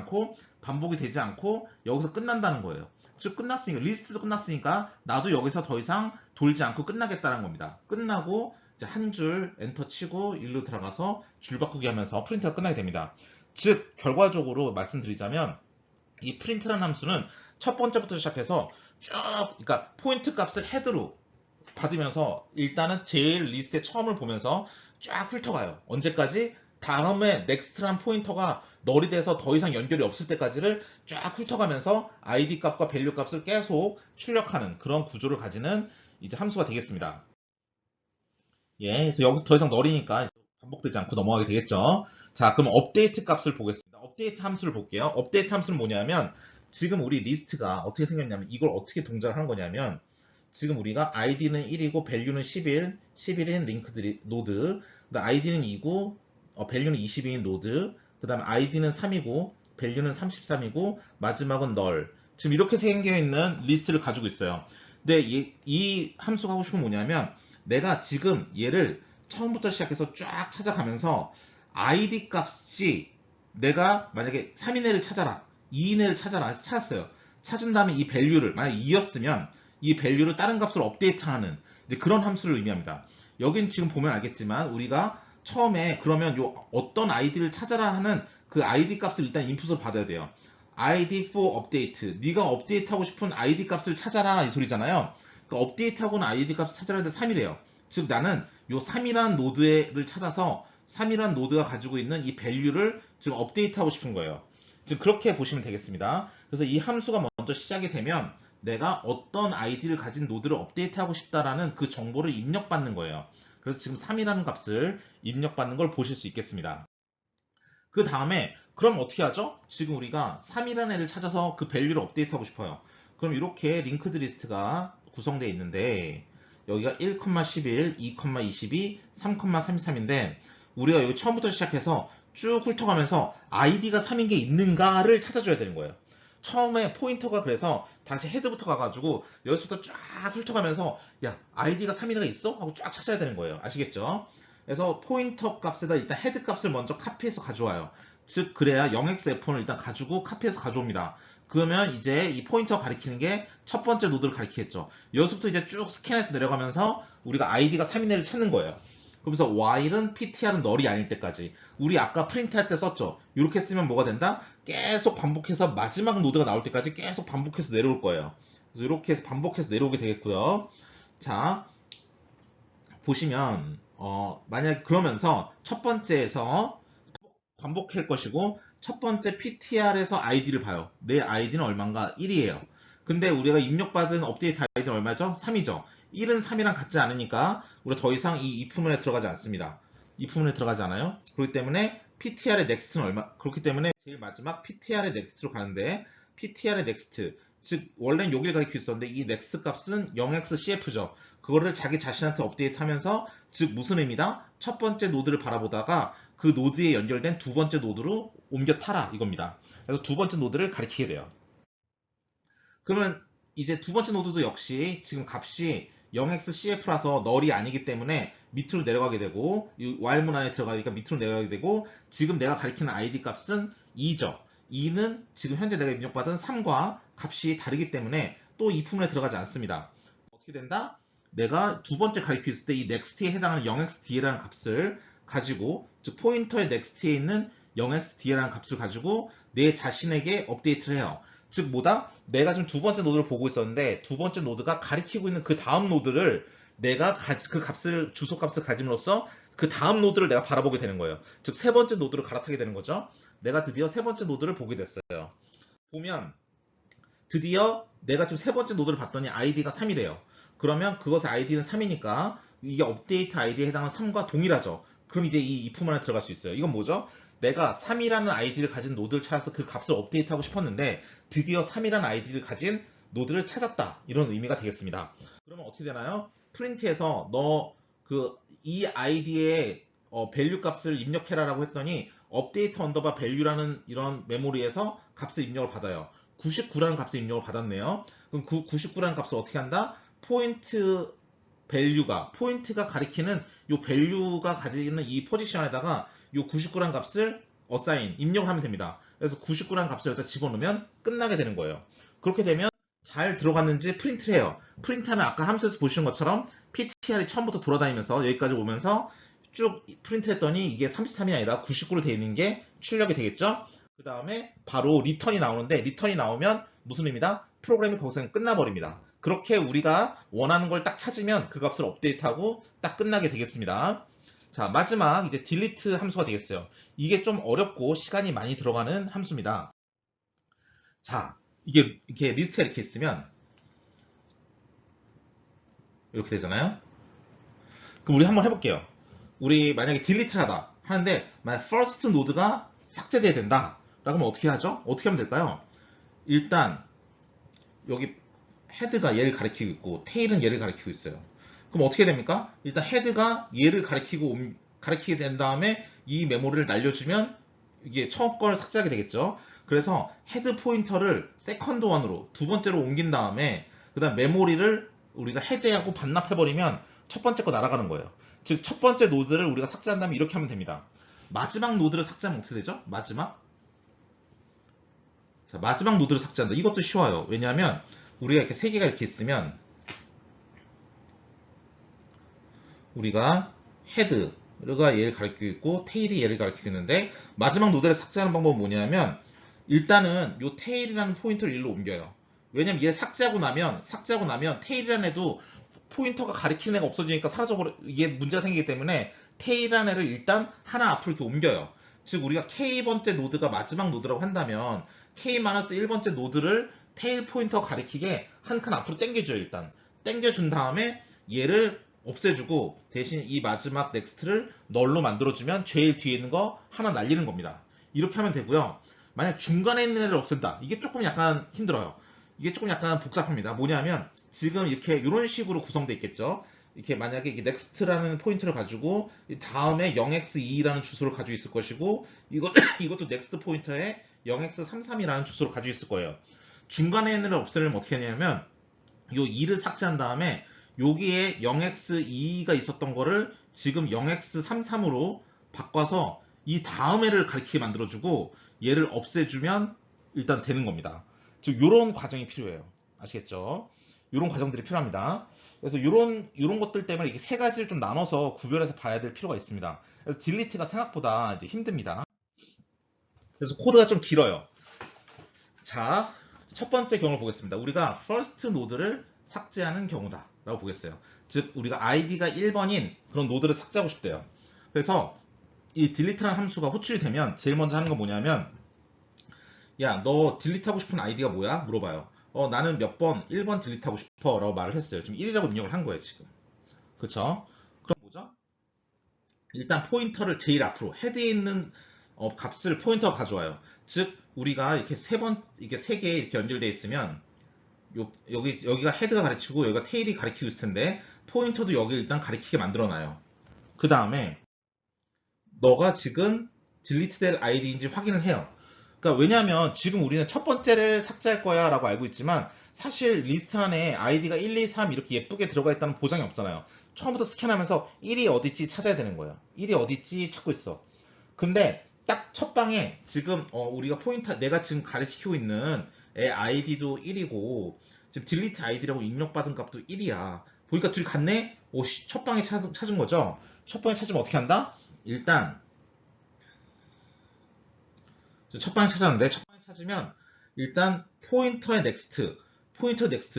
않고 여기서 끝난다는 거예요. 즉 끝났으니까 리스트도 끝났으니까 나도 여기서 더 이상 돌지 않고 끝나겠다는 겁니다. 끝나고 이제 한 줄 엔터 치고 일로 들어가서 줄 바꾸기 하면서 프린트가 끝나게 됩니다. 즉 결과적으로 말씀드리자면 이 프린트라는 함수는 첫 번째부터 시작해서 쭉 그러니까 포인트 값을 헤드로 받으면서 일단은 제일 리스트의 처음을 보면서 쫙 훑어가요. 언제까지? 다음에 넥스트란 포인터가 널이 돼서 더 이상 연결이 없을 때까지를 쫙 훑어가면서 id 값과 value 값을 계속 출력하는 그런 구조를 가지는 이제 함수가 되겠습니다. 예, 그래서 여기서 더 이상 널이니까 반복되지 않고 넘어가게 되겠죠. 자, 그럼 업데이트 값을 보겠습니다. 업데이트 함수를 볼게요. 업데이트 함수는 뭐냐면 지금 우리 리스트가 어떻게 생겼냐면 이걸 어떻게 동작을 한 거냐면 지금 우리가 id는 1이고 value는 11, 11인 링크드 노드, 그다음 id는 2고 value는 20인 노드, 그다음 id는 3이고 value는 33이고 마지막은 null. 지금 이렇게 생겨 있는 리스트를 가지고 있어요. 근데 이 함수가 하고 싶은 건 뭐냐면 내가 지금 얘를 처음부터 시작해서 쫙 찾아가면서 id 값이 내가 만약에 3인 애를 찾아라, 2인 애를 찾아라 해서 찾았어요. 찾은 다음에 이 value를 만약에 2였으면 이 value를 다른 값으로 업데이트하는 이제 그런 함수를 의미합니다. 여긴 지금 보면 알겠지만 우리가 처음에 그러면 요 어떤 id를 찾아라 하는 그 id 값을 일단 인풋으로 받아야 돼요. id for update. 네가 업데이트하고 싶은 id 값을 찾아라 이 소리잖아요. 그 업데이트하고는 id 값을 찾아라 해도 3이래요. 즉 나는 요 3이란 노드를 찾아서 3이란 노드가 가지고 있는 이 value를 지금 업데이트하고 싶은 거예요. 지금 그렇게 보시면 되겠습니다. 그래서 이 함수가 먼저 시작이 되면 내가 어떤 id를 가진 노드를 업데이트하고 싶다라는 그 정보를 입력받는 거예요. 그래서 지금 3이라는 값을 입력받는 걸 보실 수 있겠습니다. 그 다음에 그럼 어떻게 하죠? 지금 우리가 3이라는 애를 찾아서 그 밸류를 업데이트하고 싶어요. 그럼 이렇게 링크드 리스트가 구성되어 있는데 여기가 1,11, 2,22, 3,33인데 우리가 여기 처음부터 시작해서 쭉 훑어가면서 id가 3인 게 있는가를 찾아줘야 되는 거예요. 처음에 포인터가 그래서 다시 헤드부터 가가지고 여기서부터 쫙 훑어가면서 야 id가 3이가 있어? 하고 쫙 찾아야 되는 거예요. 아시겠죠? 그래서 포인터 값에다 일단 헤드 값을 먼저 카피해서 가져와요. 즉 그래야 0xf1을 일단 가지고 카피해서 가져옵니다. 그러면 이제 이 포인터 가리키는 게 첫 번째 노드를 가리키겠죠. 여기서부터 이제 쭉 스캔해서 내려가면서 우리가 id가 3인 애를 찾는 거예요. 그러면서 while은 ptr은 널이 아닐 때까지 우리 아까 프린트 할 때 썼죠. 이렇게 쓰면 뭐가 된다? 계속 반복해서 마지막 노드가 나올 때까지 계속 반복해서 내려올 거예요. 그래서 이렇게 해서 반복해서 내려오게 되겠고요. 자, 보시면 만약 그러면서 첫 번째에서 반복할 것이고 첫 번째 PTR에서 아이디를 봐요. 내 아이디는 얼마인가? 1이에요. 근데 우리가 입력받은 업데이트 아이디는 얼마죠? 3이죠. 1은 3이랑 같지 않으니까 우리가 더 이상 이 if문에 들어가지 않습니다. if문에 들어가지 않아요. 그렇기 때문에 PTR의 next는 얼마? 그렇기 때문에 제일 마지막 PTR의 next로 가는데 PTR의 next 즉 원래는 여기를 가리키고 있었는데 이 next 값은 0xcf죠. 그거를 자기 자신한테 업데이트하면서 즉 무슨 의미다? 첫 번째 노드를 바라보다가 그 노드에 연결된 두 번째 노드로 옮겨 타라 이겁니다. 그래서 두 번째 노드를 가리키게 돼요. 그러면 이제 두 번째 노드도 역시 지금 값이 0xcf라서 널이 아니기 때문에 밑으로 내려가게 되고 이 while문 안에 들어가니까 밑으로 내려가게 되고 지금 내가 가리키는 id 값은 2죠. 2는 지금 현재 내가 입력받은 3과 값이 다르기 때문에 또 이 품에 들어가지 않습니다. 어떻게 된다? 내가 두 번째 가리키고 있을 때 이 next에 해당하는 0xd라는 값을 가지고 즉 포인터의 next에 있는 0xd라는 값을 가지고 내 자신에게 업데이트를 해요. 즉 뭐다? 내가 지금 두 번째 노드를 보고 있었는데 두 번째 노드가 가리키고 있는 그 다음 노드를 내가 그 값을 주소 값을 가짐으로써 그 다음 노드를 내가 바라보게 되는 거예요. 즉 세 번째 노드를 갈아타게 되는 거죠. 내가 드디어 세 번째 노드를 보게 됐어요. 보면 드디어 내가 지금 세 번째 노드를 봤더니 id가 3이래요. 그러면 그것의 id는 3이니까 이게 업데이트 id에 해당하는 3과 동일하죠. 그럼 이제 이 if 안에 들어갈 수 있어요. 이건 뭐죠? 내가 3이라는 id를 가진 노드를 찾아서 그 값을 업데이트하고 싶었는데 드디어 3이라는 id를 가진 노드를 찾았다. 이런 의미가 되겠습니다. 그러면 어떻게 되나요? 프린트에서 너 그 이 id의 value 값을 입력해라라고 했더니 업데이트 언더바 value라는 이런 메모리에서 값을 입력을 받아요. 99라는 값을 입력을 받았네요. 그럼 그 99라는 값을 어떻게 한다? 포인트 밸류가 포인트가 가리키는 이 밸류가 가지는 이 포지션에다가 이 99라는 값을 어사인 입력을 하면 됩니다. 그래서 99라는 값을 여기다 집어넣으면 끝나게 되는 거예요. 그렇게 되면 잘 들어갔는지 프린트를 해요. 프린트하면 아까 함수에서 보시는 것처럼 PTR이 처음부터 돌아다니면서 여기까지 오면서 쭉 프린트 했더니 이게 33이 아니라 99로 되어 있는 게 출력이 되겠죠? 그 다음에 바로 리턴이 나오는데 리턴이 나오면 무슨 의미다? 프로그램이 거기서 끝나버립니다. 그렇게 우리가 원하는 걸 딱 찾으면 그 값을 업데이트하고 딱 끝나게 되겠습니다. 자, 마지막 이제 delete 함수가 되겠어요. 이게 좀 어렵고 시간이 많이 들어가는 함수입니다. 자, 이게 이렇게 리스트에 이렇게 있으면 이렇게 되잖아요. 그럼 우리 한번 해볼게요. 우리 만약에 딜리트를 하다 하는데 만약 first 노드가 삭제돼야 된다 라고 하면 어떻게 하죠? 어떻게 하면 될까요? 일단 여기 헤드가 얘를 가리키고 있고 테일은 얘를 가리키고 있어요. 그럼 어떻게 됩니까? 일단 헤드가 얘를 가리키게 된 다음에 이 메모리를 날려주면 이게 처음 걸 삭제하게 되겠죠. 그래서 헤드 포인터를 세컨드 원으로 두 번째로 옮긴 다음에 그 다음 메모리를 우리가 해제하고 반납해버리면 첫 번째 거 날아가는 거예요. 즉 첫 번째 노드를 우리가 삭제한 다음에 이렇게 하면 됩니다. 마지막 노드를 삭제하면 어떻게 되죠? 마지막 노드를 삭제한다. 이것도 쉬워요. 왜냐하면 우리가 이렇게 세 개가 이렇게 있으면 우리가 헤드가 얘를 가리키고 있고 테일이 얘를 가리키고 있는데 마지막 노드를 삭제하는 방법은 뭐냐면 일단은 요 테일이라는 포인터를 일로 옮겨요. 왜냐면 얘 삭제하고 나면 테일이라는 애도 포인터가 가리키는 애가 없어지니까 사라져버려 이게 문제가 생기기 때문에 테일이라는 애를 일단 하나 앞으로 이렇게 옮겨요. 즉 우리가 K번째 노드가 마지막 노드라고 한다면 K-1번째 노드를 테일 포인터 가리키게 한 칸 앞으로 당겨줘요. 일단 당겨준 다음에 얘를 없애주고 대신 이 마지막 넥스트를 널로 만들어주면 제일 뒤에 있는 거 하나 날리는 겁니다. 이렇게 하면 되고요. 만약 중간에 있는 애를 없앤다. 이게 조금 약간 힘들어요. 이게 조금 약간 복잡합니다. 뭐냐면 지금 이렇게 이런 식으로 구성되어 있겠죠. 이렇게 만약에 이게 넥스트라는 포인트를 가지고 다음에 0x2라는 주소를 가지고 있을 것이고 이것도 넥스트 포인터에 0x33이라는 주소를 가지고 있을 거예요. 중간에 있는 애를 없애려면 어떻게 하냐면 요 2를 삭제한 다음에 여기에 0x2가 있었던 거를 지금 0x33으로 바꿔서 이 다음 애를 가리키게 만들어주고 얘를 없애주면 일단 되는 겁니다. 즉 요런 과정이 필요해요. 아시겠죠? 요런 과정들이 필요합니다. 그래서 요런 것들 때문에 이게 세 가지를 좀 나눠서 구별해서 봐야 될 필요가 있습니다. 그래서 딜리트가 생각보다 이제 힘듭니다. 그래서 코드가 좀 길어요. 자, 첫 번째 경우를 보겠습니다. 우리가 first 노드를 삭제하는 경우다 라고 보겠어요. 즉 우리가 id가 1번인 그런 노드를 삭제하고 싶대요. 그래서 이 delete라는 함수가 호출이 되면 제일 먼저 하는 건 뭐냐면 야, 너 딜리트 하고 싶은 아이디가 뭐야? 물어봐요. 나는 몇 번, 1번 딜리트 하고 싶어 라고 말을 했어요. 지금 1이라고 입력을 한 거예요, 지금. 그쵸? 그럼 뭐죠? 일단 포인터를 제일 앞으로, 헤드에 있는 값을 포인터가 가져와요. 즉, 우리가 이렇게 이게 세 개 이렇게 연결되어 있으면, 여기가 헤드가 가리키고, 여기가 테일이 가리키고 있을 텐데, 포인터도 여기 일단 가리키게 만들어놔요. 그 다음에, 너가 지금 딜리트 될 아이디인지 확인을 해요. 그러니까 왜냐하면 지금 우리는 첫 번째를 삭제할 거야 라고 알고 있지만 사실 리스트 안에 아이디가 1, 2, 3 이렇게 예쁘게 들어가 있다는 보장이 없잖아요. 처음부터 스캔하면서 1이 어딨지 찾아야 되는 거예요. 1이 어딨지 찾고 있어. 근데 딱 첫 방에 지금 우리가 포인터 내가 지금 가리키고 있는 애 아이디도 1이고 지금 딜리트 아이디라고 입력받은 값도 1이야. 보니까 둘이 같네? 첫 방에 찾은 거죠? 첫 방에 찾으면 어떻게 한다? 일단 첫 방에 찾았는데 첫 방에 찾으면 일단 포인터의 넥스트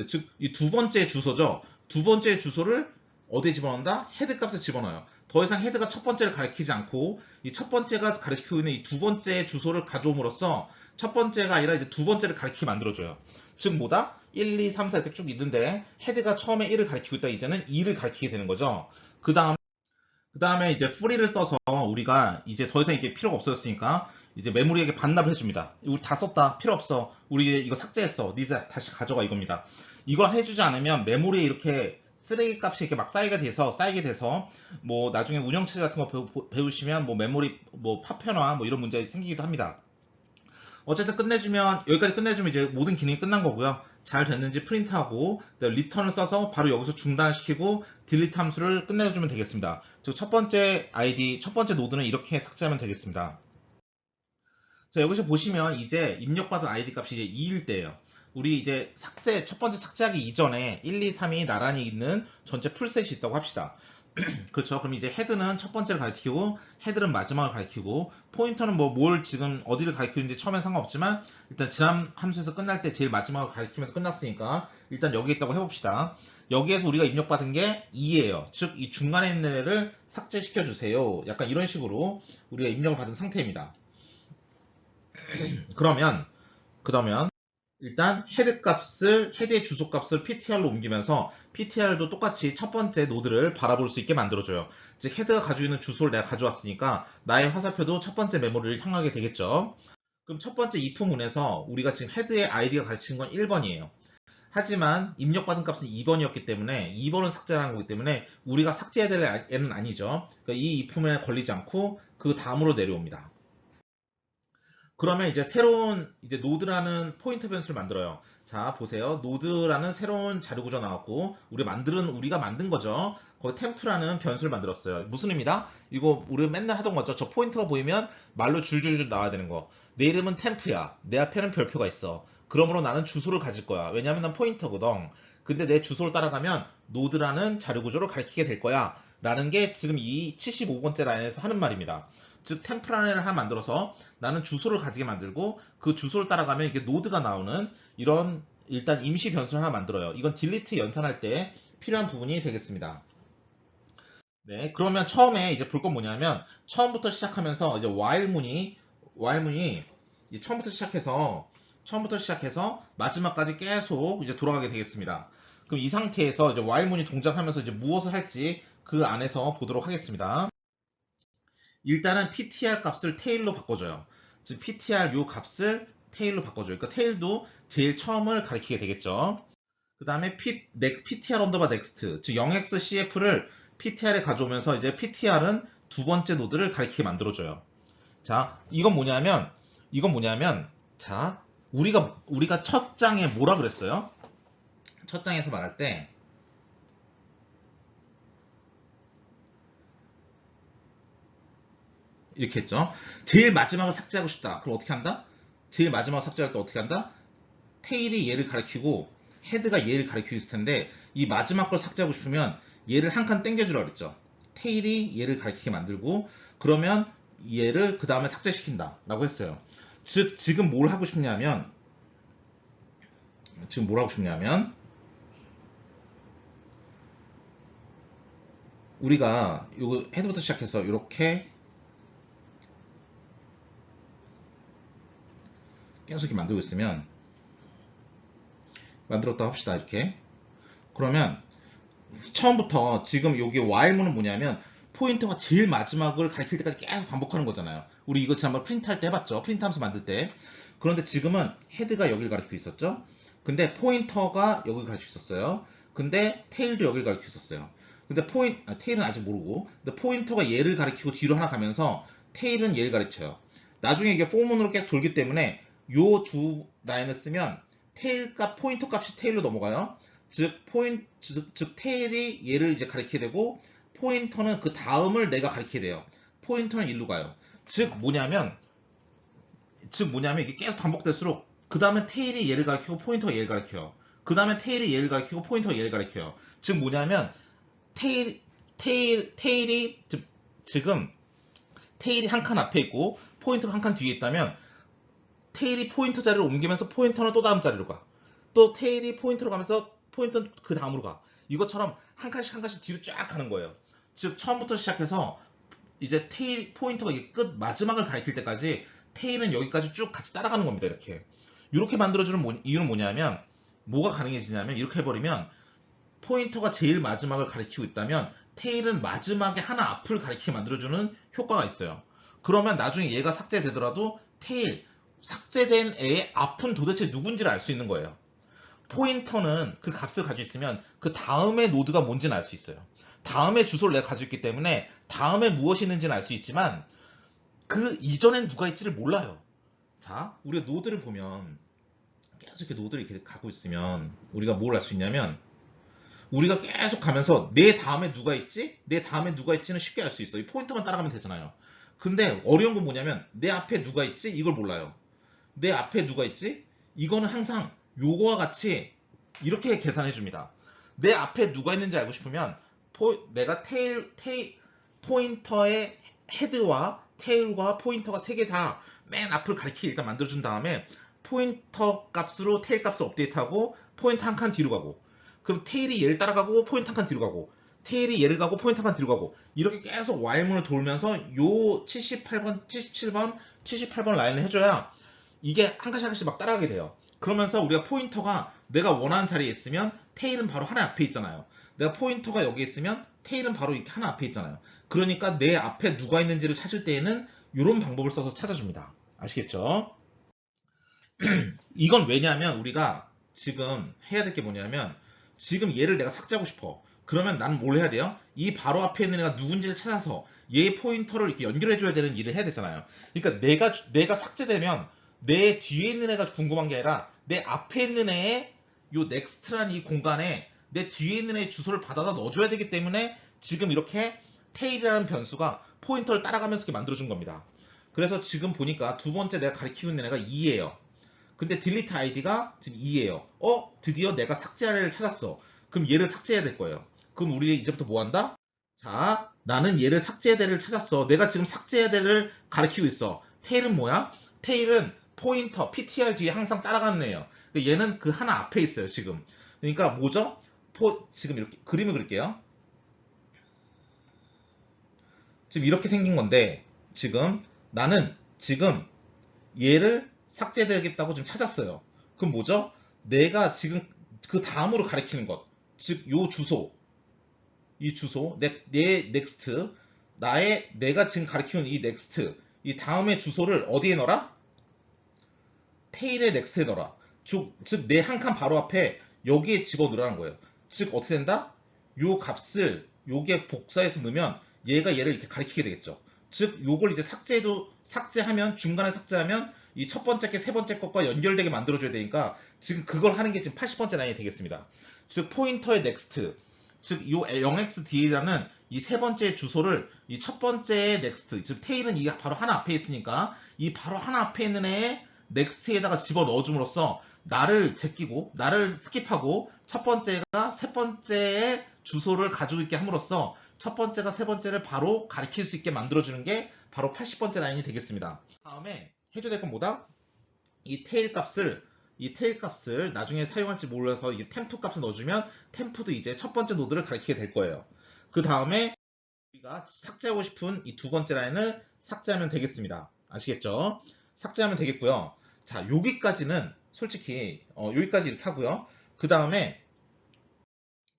즉 이 두 번째 주소죠. 두 번째 주소를 어디에 집어넣는다? 헤드 값에 집어넣어요. 더 이상 헤드가 첫 번째를 가리키지 않고 이 첫 번째가 가리키고 있는 이 두 번째 주소를 가져옴으로써 첫 번째가 아니라 이제 두 번째를 가리키게 만들어줘요. 즉 뭐다? 1, 2, 3, 4 이렇게 쭉 있는데 헤드가 처음에 1을 가리키고 있다 이제는 2를 가리키게 되는 거죠. 그 다음에 이제 free를 써서 우리가 이제 더 이상 이게 필요가 없어졌으니까 이제 메모리에게 반납을 해줍니다. 우리 다 썼다. 필요 없어. 우리 이거 삭제했어. 니들 다시 가져가 이겁니다. 이걸 해주지 않으면 메모리에 이렇게 쓰레기 값이 이렇게 막 쌓이게 돼서 뭐 나중에 운영체제 같은 거 배우시면 뭐 메모리 뭐 파편화 뭐 이런 문제 생기기도 합니다. 어쨌든 여기까지 끝내주면 이제 모든 기능이 끝난 거고요. 잘 됐는지 프린트하고 리턴을 써서 바로 여기서 중단시키고 딜리트 함수를 끝내주면 되겠습니다. 즉 첫 번째 아이디, 첫 번째 노드는 이렇게 삭제하면 되겠습니다. 자, 여기서 보시면 이제 입력받은 아이디 값이 이제 2일 때예요. 우리 이제 첫 번째 삭제하기 이전에 1, 2, 3이 나란히 있는 전체 풀셋이 있다고 합시다. 그렇죠. 그럼 이제 헤드는 첫 번째를 가리키고 헤드는 마지막을 가리키고 포인터는 뭐 뭘 지금 어디를 가리키는지 처음엔 상관없지만 일단 지난 함수에서 끝날 때 제일 마지막을 가리키면서 끝났으니까 일단 여기 있다고 해봅시다. 여기에서 우리가 입력받은 게 2예요. 즉 이 중간에 있는 애를 삭제시켜 주세요. 약간 이런 식으로 우리가 입력을 받은 상태입니다. 그러면 일단 헤드 값을 헤드의 주소 값을 PTR로 옮기면서 PTR도 똑같이 첫 번째 노드를 바라볼 수 있게 만들어줘요. 즉 헤드가 가지고 있는 주소를 내가 가져왔으니까 나의 화살표도 첫 번째 메모리를 향하게 되겠죠. 그럼 첫 번째 if문에서 우리가 지금 헤드의 id가 가르치는 건 1번이에요. 하지만 입력받은 값은 2번이었기 때문에 2번은 삭제하는 거기 때문에 우리가 삭제해야 될 애는 아니죠. 그러니까 이 if문에 걸리지 않고 그 다음으로 내려옵니다. 그러면 이제 새로운 이제 노드라는 포인터 변수를 만들어요. 자, 보세요. 노드라는 새로운 자료 구조 나왔고 우리가 만든 거죠. 거기 템프라는 변수를 만들었어요. 무슨 의미다? 이거 우리 맨날 하던 거죠. 저 포인터가 보이면 말로 줄줄줄 나와야 되는 거. 내 이름은 템프야. 내 앞에는 별표가 있어. 그러므로 나는 주소를 가질 거야. 왜냐면 난 포인터거든. 근데 내 주소를 따라가면 노드라는 자료 구조를 가리키게 될 거야. 라는 게 지금 이 75번째 라인에서 하는 말입니다. 즉 템플라인을 하나 만들어서 나는 주소를 가지게 만들고 그 주소를 따라가면 이게 노드가 나오는 이런 일단 임시 변수를 하나 만들어요. 이건 딜리트 연산할 때 필요한 부분이 되겠습니다. 네, 그러면 처음에 이제 볼 건 뭐냐면 처음부터 시작하면서 이제 while문이 이제 처음부터 시작해서 마지막까지 계속 이제 돌아가게 되겠습니다. 그럼 이 상태에서 이제 while문이 동작하면서 이제 무엇을 할지 그 안에서 보도록 하겠습니다. 일단은 PTR 값을 테일로 바꿔줘요. 즉 PTR 요 값을 테일로 바꿔줘요. 그러니까 테일도 제일 처음을 가리키게 되겠죠. 그 다음에 PTR 언더바 넥스트, 즉 0xcf를 PTR에 가져오면서 이제 PTR은 두 번째 노드를 가리키게 만들어줘요. 자, 이건 뭐냐면, 자, 우리가 첫 장에 뭐라 그랬어요? 첫 장에서 말할 때 이렇게 했죠. 제일 마지막을 삭제하고 싶다. 그럼 어떻게 한다? 제일 마지막 삭제할 때 어떻게 한다? 테일이 얘를 가리키고 헤드가 얘를 가리키고 있을 텐데 이 마지막 걸 삭제하고 싶으면 얘를 한 칸 땡겨주라 그랬죠. 테일이 얘를 가리키게 만들고 그러면 얘를 그 다음에 삭제시킨다 라고 했어요. 즉 지금 뭘 하고 싶냐면 우리가 요거 헤드부터 시작해서 이렇게 계속 이렇게 만들고 있으면 만들었다 합시다. 이렇게 그러면 처음부터 지금 여기 while문은 뭐냐면 포인터가 제일 마지막을 가리킬 때까지 계속 반복하는 거잖아요. 우리 이거 지난번 프린트할 때 해봤죠. 프린트 하면서 만들 때. 그런데 지금은 헤드가 여기를 가리키고 있었죠. 근데 포인터가 여기를 가리키고 있었어요. 근데 테일도 여기를 가리키고 있었어요. 근데 테일은 아직 모르고 근데 포인터가 얘를 가리키고 뒤로 하나 가면서 테일은 얘를 가리켜요. 나중에 이게 포문으로 계속 돌기 때문에 요 두 라인을 쓰면 테일 값, 포인터 값이 테일로 넘어가요. 즉 테일이 얘를 이제 가리키게 되고 포인터는 그 다음을 내가 가리키게 돼요. 포인터는 일로 가요. 즉 뭐냐면 이게 계속 반복될수록 그 다음에 테일이 얘를 가리키고 포인터가 얘를 가리켜요. 그 다음에 테일이 얘를 가리키고 포인터가 얘를 가리켜요. 즉 뭐냐면 테일이 지금 테일이 한 칸 앞에 있고 포인터가 한 칸 뒤에 있다면 테일이 포인터 자리를 옮기면서 포인터는 또 다음 자리로 가. 또 테일이 포인터로 가면서 포인터는 그 다음으로 가. 이것처럼 한 칸씩 한 칸씩 뒤로 쫙 가는 거예요. 즉 처음부터 시작해서 이제 테일 포인터가 끝 마지막을 가리킬 때까지 테일은 여기까지 쭉 같이 따라가는 겁니다. 이렇게 만들어주는 이유는 뭐냐면 뭐가 가능해지냐면 이렇게 해버리면 포인터가 제일 마지막을 가리키고 있다면 테일은 마지막에 하나 앞을 가리키게 만들어주는 효과가 있어요. 그러면 나중에 얘가 삭제되더라도 테일 삭제된 애의 앞은 도대체 누군지를 알 수 있는 거예요. 포인터는 그 값을 가지고 있으면 그 다음의 노드가 뭔지는 알 수 있어요. 다음의 주소를 내가 가지고 있기 때문에 다음에 무엇이 있는지는 알 수 있지만 그 이전엔 누가 있지를 몰라요. 자, 우리가 노드를 보면 계속 이렇게 노드를 이렇게 가고 있으면 우리가 뭘 알 수 있냐면 우리가 계속 가면서 내 다음에 누가 있지? 내 다음에 누가 있지는 쉽게 알 수 있어. 이 포인터만 따라가면 되잖아요. 근데 어려운 건 뭐냐면 내 앞에 누가 있지? 이걸 몰라요. 내 앞에 누가 있지? 이거는 항상 요거와 같이 이렇게 계산해 줍니다. 내 앞에 누가 있는지 알고 싶으면 내가 포인터의 헤드와 테일과 포인터가 세 개 다 맨 앞을 가리키게 일단 만들어준 다음에 포인터 값으로 테일 값을 업데이트하고 포인터 한 칸 뒤로 가고 그럼 테일이 얘를 따라가고 포인터 한 칸 뒤로 가고 테일이 얘를 가고 포인터 한 칸 뒤로 가고 이렇게 계속 Y문을 돌면서 요 77번 라인을 해줘야 이게 한 칸씩 한 칸씩 막 따라가게 돼요. 그러면서 우리가 포인터가 내가 원하는 자리에 있으면 테일은 바로 하나 앞에 있잖아요. 내가 포인터가 여기 있으면 테일은 바로 이렇게 하나 앞에 있잖아요. 그러니까 내 앞에 누가 있는지를 찾을 때에는 이런 방법을 써서 찾아줍니다. 아시겠죠? 이건 왜냐하면 우리가 지금 해야 될 게 뭐냐면 지금 얘를 내가 삭제하고 싶어. 그러면 나는 뭘 해야 돼요? 이 바로 앞에 있는 애가 누군지를 찾아서 얘 포인터를 이렇게 연결해줘야 되는 일을 해야 되잖아요. 그러니까 내가 삭제되면 내 뒤에 있는 애가 궁금한 게 아니라 내 앞에 있는 애의 요 넥스트란 이 공간에 내 뒤에 있는 애의 주소를 받아다 넣어줘야 되기 때문에 지금 이렇게 테일이라는 변수가 포인터를 따라가면서 이렇게 만들어준 겁니다. 그래서 지금 보니까 두 번째 내가 가리키고 있는 애가 2예요. 근데 딜리트 아이디가 지금 2예요. 드디어 내가 삭제할 애를 찾았어. 그럼 얘를 삭제해야 될 거예요. 그럼 우리 이제부터 뭐 한다? 자, 나는 얘를 삭제해야 될 애를 찾았어. 내가 지금 삭제해야 될 애를 가리키고 있어. 테일은 뭐야? 테일은 포인터, PTR 뒤에 항상 따라가는 애예요. 얘는 그 하나 앞에 있어요, 지금. 그러니까 뭐죠? 지금 이렇게 그림을 그릴게요. 지금 이렇게 생긴 건데 지금 나는 지금 얘를 삭제되겠다고 좀 찾았어요. 그럼 뭐죠? 내가 지금 그 다음으로 가리키는 것, 즉 요 주소, 이 주소, 내 넥스트, 내가 지금 가리키는 이 넥스트, 이 다음의 주소를 어디에 넣어라? 테일의 넥스트에 넣어라. 즉 내 한 칸 바로 앞에 여기에 집어넣으라는 거예요. 즉 어떻게 된다? 요 값을 여기에 복사해서 넣으면 얘가 얘를 이렇게 가리키게 되겠죠. 즉 요걸 이제 삭제하면 중간에 삭제하면 이 첫 번째 게 세 번째 것과 연결되게 만들어줘야 되니까 지금 그걸 하는 게 지금 80번째 라인이 되겠습니다. 즉 포인터의 넥스트, 즉 요 0xd라는 이 세 번째 주소를 이 첫 번째의 넥스트, 즉 테일은 이게 바로 하나 앞에 있으니까 이 바로 하나 앞에 있는 애의 넥스트에다가 집어 넣어줌으로써 나를 제끼고 나를 스킵하고 첫 번째가 세 번째의 주소를 가지고 있게 함으로써 첫 번째가 세 번째를 바로 가리킬 수 있게 만들어주는 게 바로 80번째 라인이 되겠습니다. 다음에 해줘야 될 건 뭐다? 이 테일 값을 나중에 사용할지 몰라서 이게 템프 값을 넣어주면 템프도 이제 첫 번째 노드를 가리키게 될 거예요. 그 다음에 우리가 삭제하고 싶은 이 두 번째 라인을 삭제하면 되겠습니다. 아시겠죠? 삭제하면 되겠고요. 자, 여기까지는 솔직히 여기까지 이렇게 하고요. 그 다음에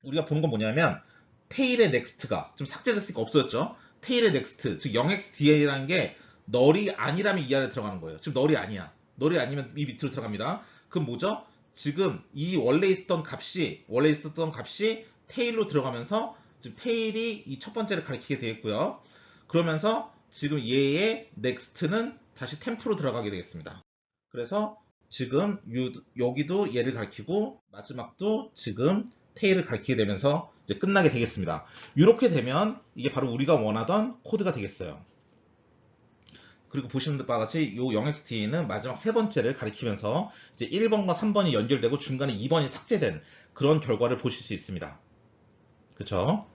우리가 보는 건 뭐냐면 테일의 넥스트가 좀 삭제됐으니까 없어졌죠. 테일의 넥스트, 즉 0xda라는 게 널이 아니라면 이 안에 들어가는 거예요. 지금 널이 아니야. 널이 아니면 이 밑으로 들어갑니다. 그럼 뭐죠? 지금 이 원래 있었던 값이 테일로 들어가면서 지금 테일이 이 첫 번째를 가리키게 되겠고요. 그러면서 지금 얘의 넥스트는 다시 템프로 들어가게 되겠습니다. 그래서 지금 여기도 얘를 가리키고 마지막도 지금 테일을 가리키게 되면서 이제 끝나게 되겠습니다. 이렇게 되면 이게 바로 우리가 원하던 코드가 되겠어요. 그리고 보시는 바와 같이 요 0xt는 마지막 세 번째를 가리키면서 이제 1번과 3번이 연결되고 중간에 2번이 삭제된 그런 결과를 보실 수 있습니다. 그쵸?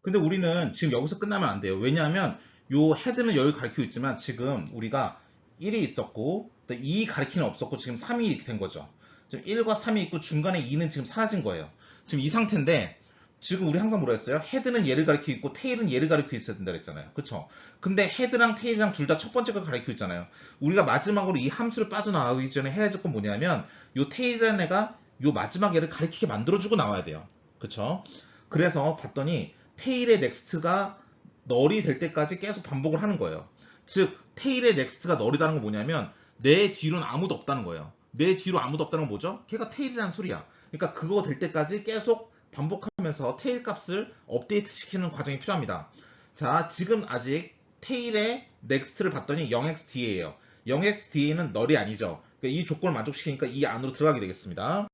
근데 우리는 지금 여기서 끝나면 안 돼요. 왜냐하면 요 헤드는 여기 가리키고 있지만 지금 우리가 1이 있었고 2 가리키는 없었고 지금 3이 이렇게 된 거죠. 지금 1과 3이 있고 중간에 2는 지금 사라진 거예요. 지금 이 상태인데 지금 우리 항상 뭐라 했어요? 헤드는 얘를 가리키고 있고 테일은 얘를 가리키고 있어야 된다 그랬잖아요. 그쵸? 근데 헤드랑 테일이랑 둘 다 첫 번째 걸 가리키고 있잖아요. 우리가 마지막으로 이 함수를 빠져나가기 전에 해야 될 건 뭐냐면 요 테일이라는 애가 요 마지막 얘를 가리키게 만들어주고 나와야 돼요. 그쵸? 그래서 봤더니 테일의 넥스트가 널이 될 때까지 계속 반복을 하는 거예요. 즉 테일의 넥스트가 널이라는 건 뭐냐면 내 뒤로는 아무도 없다는 거예요. 내 뒤로 아무도 없다는 건 뭐죠? 걔가 테일이라는 소리야. 그러니까 그거 될 때까지 계속 반복하면서 테일 값을 업데이트 시키는 과정이 필요합니다. 자, 지금 아직 테일의 넥스트를 봤더니 0xda예요. 0xda는 널이 아니죠. 그러니까 이 조건을 만족시키니까 이 안으로 들어가게 되겠습니다.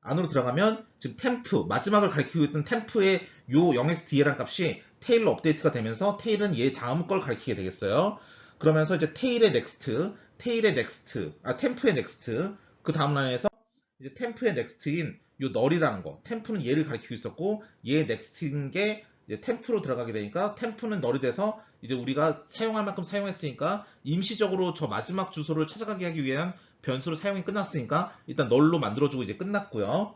안으로 들어가면 지금 템프, 마지막을 가리키고 있던 템프의 요 0xda라는 값이 테일로 업데이트가 되면서 테일은 얘 다음 걸 가리키게 되겠어요. 그러면서 이제 템프의 넥스트, 그 다음 라인에서 이제 템프의 넥스트인 요 널이라는 거, 템프는 얘를 가리키고 있었고 얘의 넥스트인 게 이제 템프로 들어가게 되니까 템프는 널이 돼서 이제 우리가 사용할 만큼 사용했으니까 임시적으로 저 마지막 주소를 찾아가게 하기 위한 변수로 사용이 끝났으니까 일단 널로 만들어주고 이제 끝났고요.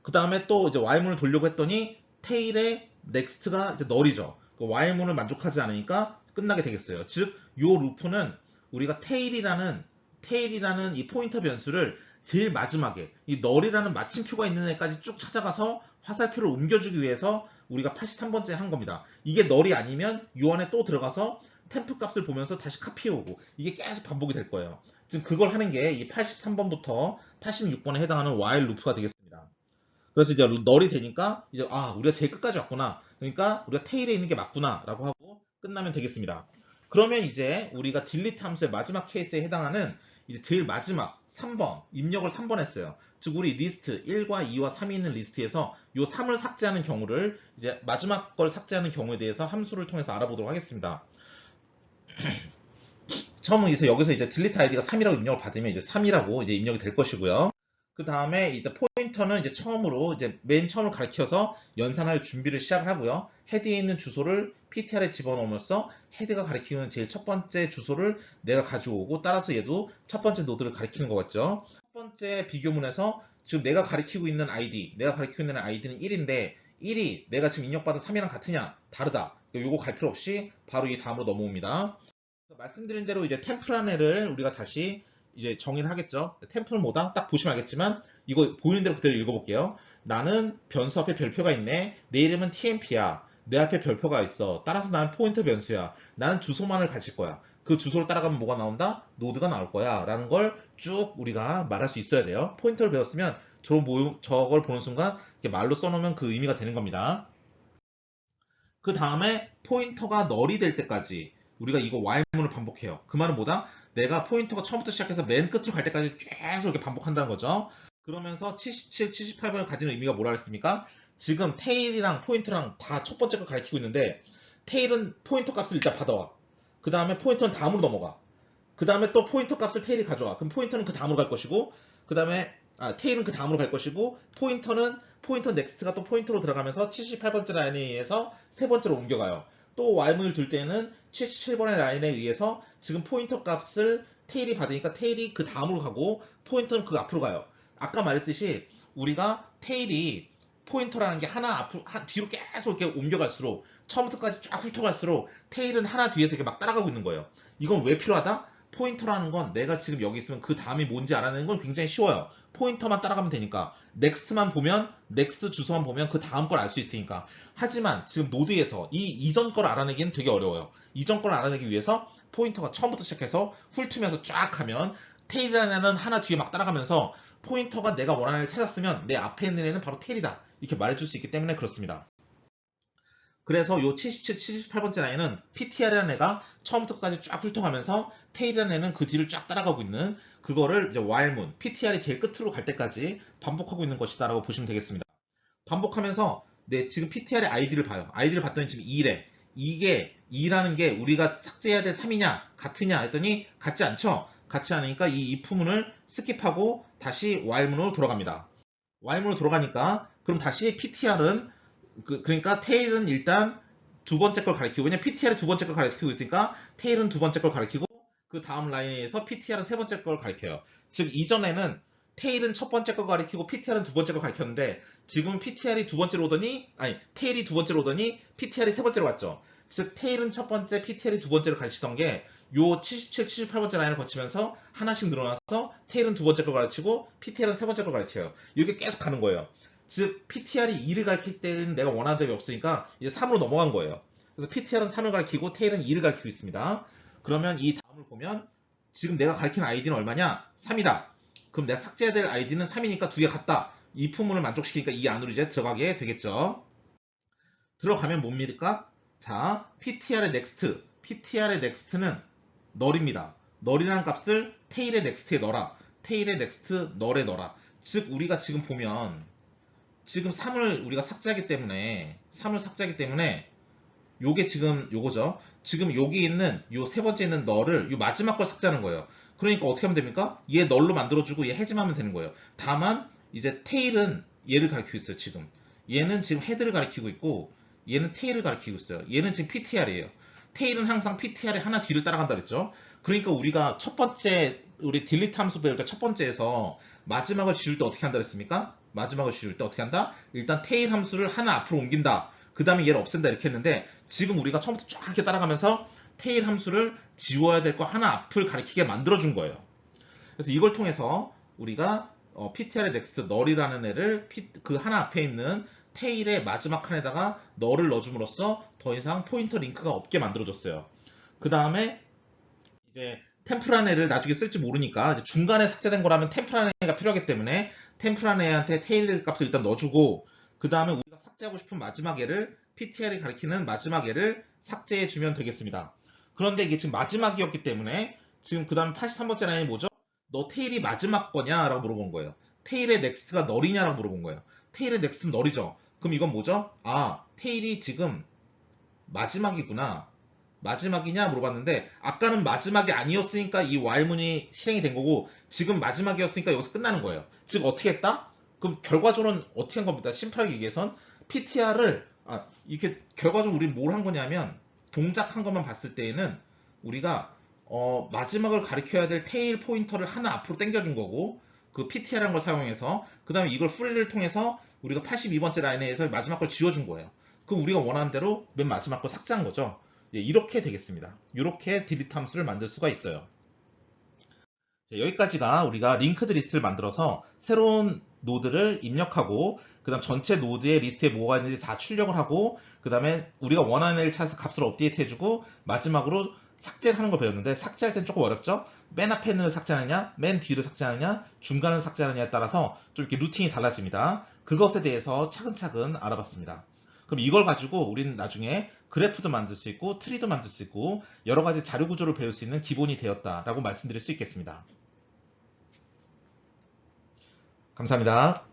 그 다음에 또 이제 while문을 돌려고 했더니 테일의 넥스트가 이제 널이죠. 그 while문을 만족하지 않으니까 끝나게 되겠어요. 즉, 요 루프는 우리가 테일이라는 이 포인터 변수를 제일 마지막에 이 널이라는 마침표가 있는 애까지 쭉 찾아가서 화살표를 옮겨주기 위해서 우리가 83번째 한 겁니다. 이게 널이 아니면 요 안에 또 들어가서 템프 값을 보면서 다시 카피해오고 이게 계속 반복이 될 거예요. 지금 그걸 하는 게 이 83번부터 86번에 해당하는 while 루프가 되겠습니다. 그래서 이제 널이 되니까 이제 우리가 제일 끝까지 왔구나. 그러니까 우리가 테일에 있는 게 맞구나 라고 하고 끝나면 되겠습니다. 그러면 이제 우리가 딜리트 함수의 마지막 케이스에 해당하는 이제 제일 마지막 3번 입력을 3번 했어요. 즉 우리 리스트 1과 2와 3이 있는 리스트에서 요 3을 삭제하는 경우를 이제 마지막 걸 삭제하는 경우에 대해서 함수를 통해서 알아보도록 하겠습니다. 처음은 이제 여기서 이제 딜리트 아이디가 3이라고 입력을 받으면 이제 3이라고 이제 입력이 될 것이고요. 그 다음에 이제 포인터는 이제 처음으로 이제 맨 처음을 가리켜서 연산할 준비를 시작을 하고요. 헤드에 있는 주소를 PTR에 집어넣으면서 헤드가 가리키는 제일 첫 번째 주소를 내가 가지고 오고 따라서 얘도 첫 번째 노드를 가리키는 거겠죠. 첫 번째 비교문에서 지금 내가 가리키고 있는 아이디는 1인데 1이 내가 지금 입력받은 3이랑 같으냐? 다르다. 요거 갈 필요 없이 바로 이 다음으로 넘어옵니다. 말씀드린 대로 이제 템프라는 애를 우리가 다시 이제 정의를 하겠죠. 템플은 뭐다? 딱 보시면 알겠지만 이거 보이는 대로 그대로 읽어볼게요. 나는 변수 앞에 별표가 있네. 내 이름은 tmp야. 내 앞에 별표가 있어. 따라서 나는 포인터 변수야. 나는 주소만을 가질 거야. 그 주소를 따라가면 뭐가 나온다? 노드가 나올 거야. 라는 걸 쭉 우리가 말할 수 있어야 돼요. 포인터를 배웠으면 저걸 보는 순간 이렇게 말로 써놓으면 그 의미가 되는 겁니다. 그 다음에 포인터가 널이 될 때까지 우리가 이거 while문을 반복해요. 그 말은 뭐다? 내가 포인터가 처음부터 시작해서 맨 끝으로 갈 때까지 계속 이렇게 반복한다는 거죠. 그러면서 77, 78번을 가지는 의미가 뭐라 했습니까? 지금 테일이랑 포인터랑 다 첫 번째 거 가리키고 있는데 테일은 포인터 값을 일단 받아와. 그 다음에 포인터는 다음으로 넘어가. 그 다음에 또 포인터 값을 테일이 가져와. 그럼 포인터는 그 다음으로 갈 것이고 그 다음에 테일은 그 다음으로 갈 것이고 포인터 넥스트가 또 포인터로 들어가면서 78번째 라인에 의해서 세 번째로 옮겨가요. 또 while문을 둘 때는 77번의 라인에 의해서 지금 포인터 값을 테일이 받으니까 테일이 그 다음으로 가고 포인터는 그 앞으로 가요. 아까 말했듯이 우리가 테일이 포인터라는 게 하나 뒤로 계속 이렇게 옮겨갈수록 처음부터까지 쫙 훑어갈수록 테일은 하나 뒤에서 이렇게 막 따라가고 있는 거예요. 이건 왜 필요하다? 포인터라는 건 내가 지금 여기 있으면 그 다음이 뭔지 알아내는 건 굉장히 쉬워요. 포인터만 따라가면 되니까. 넥스트 주소만 보면 그 다음 걸 알 수 있으니까. 하지만 지금 노드에서 이 이전 걸 알아내기는 되게 어려워요. 이전 걸 알아내기 위해서 포인터가 처음부터 시작해서 훑으면서 쫙 하면 테일이라는 애는 하나 뒤에 막 따라가면서 포인터가 내가 원하는 애를 찾았으면 내 앞에 있는 애는 바로 테일이다. 이렇게 말해줄 수 있기 때문에 그렇습니다. 그래서 요 77, 78번째 라인은 PTR이라는 애가 처음부터 까지 쫙 훑어가면서 테일이라는 애는 그 뒤를 쫙 따라가고 있는 그거를 이제 while문, PTR이 제일 끝으로 갈 때까지 반복하고 있는 것이다 라고 보시면 되겠습니다. 반복하면서 지금 PTR의 아이디를 봐요. 아이디를 봤더니 지금 2래. 이게 2라는 게 우리가 삭제해야 될 3이냐 같으냐 했더니 같지 않죠? 같지 않으니까 이 if문을 스킵하고 다시 while문으로 돌아갑니다. while문으로 돌아가니까 그럼 다시 PTR은 그러니까 테일은 일단 두 번째 걸 가리키고 왜냐면 PTR이 두 번째 걸 가리키고 있으니까 테일은 두 번째 걸 가리키고 그 다음 라인에서 PTR은 세 번째 걸 가리켜요. 즉 이전에는 테일은 첫 번째 걸 가리키고 PTR은 두 번째 걸 가리켰는데 지금은 PTR이 두 번째로 오더니 테일이 두 번째로 오더니 PTR이 세 번째로 왔죠. 즉 테일은 첫 번째, PTR이 두 번째로 가르치던 게 요 77, 78번째 라인을 거치면서 하나씩 늘어나서 테일은 두 번째 걸 가르치고 PTR은 세 번째 걸 가르쳐요. 이렇게 계속 가는 거예요. 즉 PTR이 2를 가리킬 때는 내가 원하는 대로 없으니까 이제 3으로 넘어간 거예요. 그래서 PTR은 3을 가리키고 테일은 2를 가리키고 있습니다. 그러면 이 다음을 보면 지금 내가 가리키는 아이디는 얼마냐? 3이다. 그럼 내가 삭제해야 될 아이디는 3이니까 두 개 같다. 이 품문을 만족시키니까 이 안으로 이제 들어가게 되겠죠. 들어가면 뭡니까? 자, PTR의 넥스트는 널입니다. 널이라는 값을 테일의 넥스트에 넣어라. 테일의 넥스트 널에 넣어라. 즉 우리가 지금 보면 지금 3을 우리가 삭제하기 때문에 요게 지금 요거죠. 지금 여기 있는 요 세 번째 있는 널을 요 마지막 걸 삭제하는 거예요. 그러니까 어떻게 하면 됩니까? 얘 널로 만들어주고 얘 해제하면 되는 거예요. 다만 이제 테일은 얘를 가리키고 있어요. 지금 얘는 지금 헤드를 가리키고 있고 얘는 테일을 가리키고 있어요. 얘는 지금 PTR이에요. 테일은 항상 PTR의 하나 뒤를 따라간다 그랬죠. 그러니까 우리가 첫 번째 우리 딜리트 함수 배울 때 첫 번째에서 마지막을 지울 때 어떻게 한다 그랬습니까? 마지막을 지울 때 어떻게 한다? 일단 테일 함수를 하나 앞으로 옮긴다. 그 다음에 얘를 없앤다 이렇게 했는데 지금 우리가 처음부터 쫙 이렇게 따라가면서 테일 함수를 지워야 될 거 하나 앞을 가리키게 만들어준 거예요. 그래서 이걸 통해서 우리가 ptr의 next null이라는 애를 그 하나 앞에 있는 테일의 마지막 칸에다가 null을 넣어줌으로써 더 이상 포인터 링크가 없게 만들어줬어요. 그 다음에 이제 템플한 애를 나중에 쓸지 모르니까 이제 중간에 삭제된 거라면 템플한 애가 필요하기 때문에 템플한 애한테 테일 값을 일단 넣어주고 그 다음에 우리가 삭제하고 싶은 마지막 애를 ptr이 가리키는 마지막 애를 삭제해 주면 되겠습니다. 그런데 이게 지금 마지막이었기 때문에 지금 그 다음 83번째 라인이 뭐죠? 너 테일이 마지막 거냐? 라고 물어본 거예요. 테일의 넥스트가 널이냐라고 물어본 거예요. 테일의 넥스트는 널이죠. 그럼 이건 뭐죠? 아, 테일이 지금 마지막이구나. 마지막이냐 물어봤는데 아까는 마지막이 아니었으니까 이 while문이 실행이 된 거고 지금 마지막이었으니까 여기서 끝나는 거예요. 즉 어떻게 했다? 그럼 결과적으로는 어떻게 한 겁니다. 심플하게 얘기해선 PTR을 이렇게 결과적으로 우리 뭘 한 거냐면 동작한 것만 봤을 때에는 우리가 마지막을 가리켜야 될 테일 포인터를 하나 앞으로 당겨준 거고 그 PTR이라는 걸 사용해서 그 다음에 이걸 풀리를 통해서 우리가 82번째 라인에서 마지막 걸 지워준 거예요. 그럼 우리가 원하는 대로 맨 마지막 걸 삭제한 거죠. 예, 이렇게 되겠습니다. 이렇게 딜리트 함수를 만들 수가 있어요. 자, 여기까지가 우리가 링크드 리스트를 만들어서 새로운 노드를 입력하고 그 다음 전체 노드의 리스트에 뭐가 있는지 다 출력을 하고 그 다음에 우리가 원하는 애를 찾아서 값을 업데이트 해주고 마지막으로 삭제를 하는 걸 배웠는데 삭제할 땐 조금 어렵죠? 맨 앞에 있는 걸 삭제하느냐 맨 뒤를 삭제하느냐 중간을 삭제하느냐에 따라서 좀 이렇게 루틴이 달라집니다. 그것에 대해서 차근차근 알아봤습니다. 그럼 이걸 가지고 우리는 나중에 그래프도 만들 수 있고 트리도 만들 수 있고 여러 가지 자료 구조를 배울 수 있는 기본이 되었다라고 말씀드릴 수 있겠습니다. 감사합니다.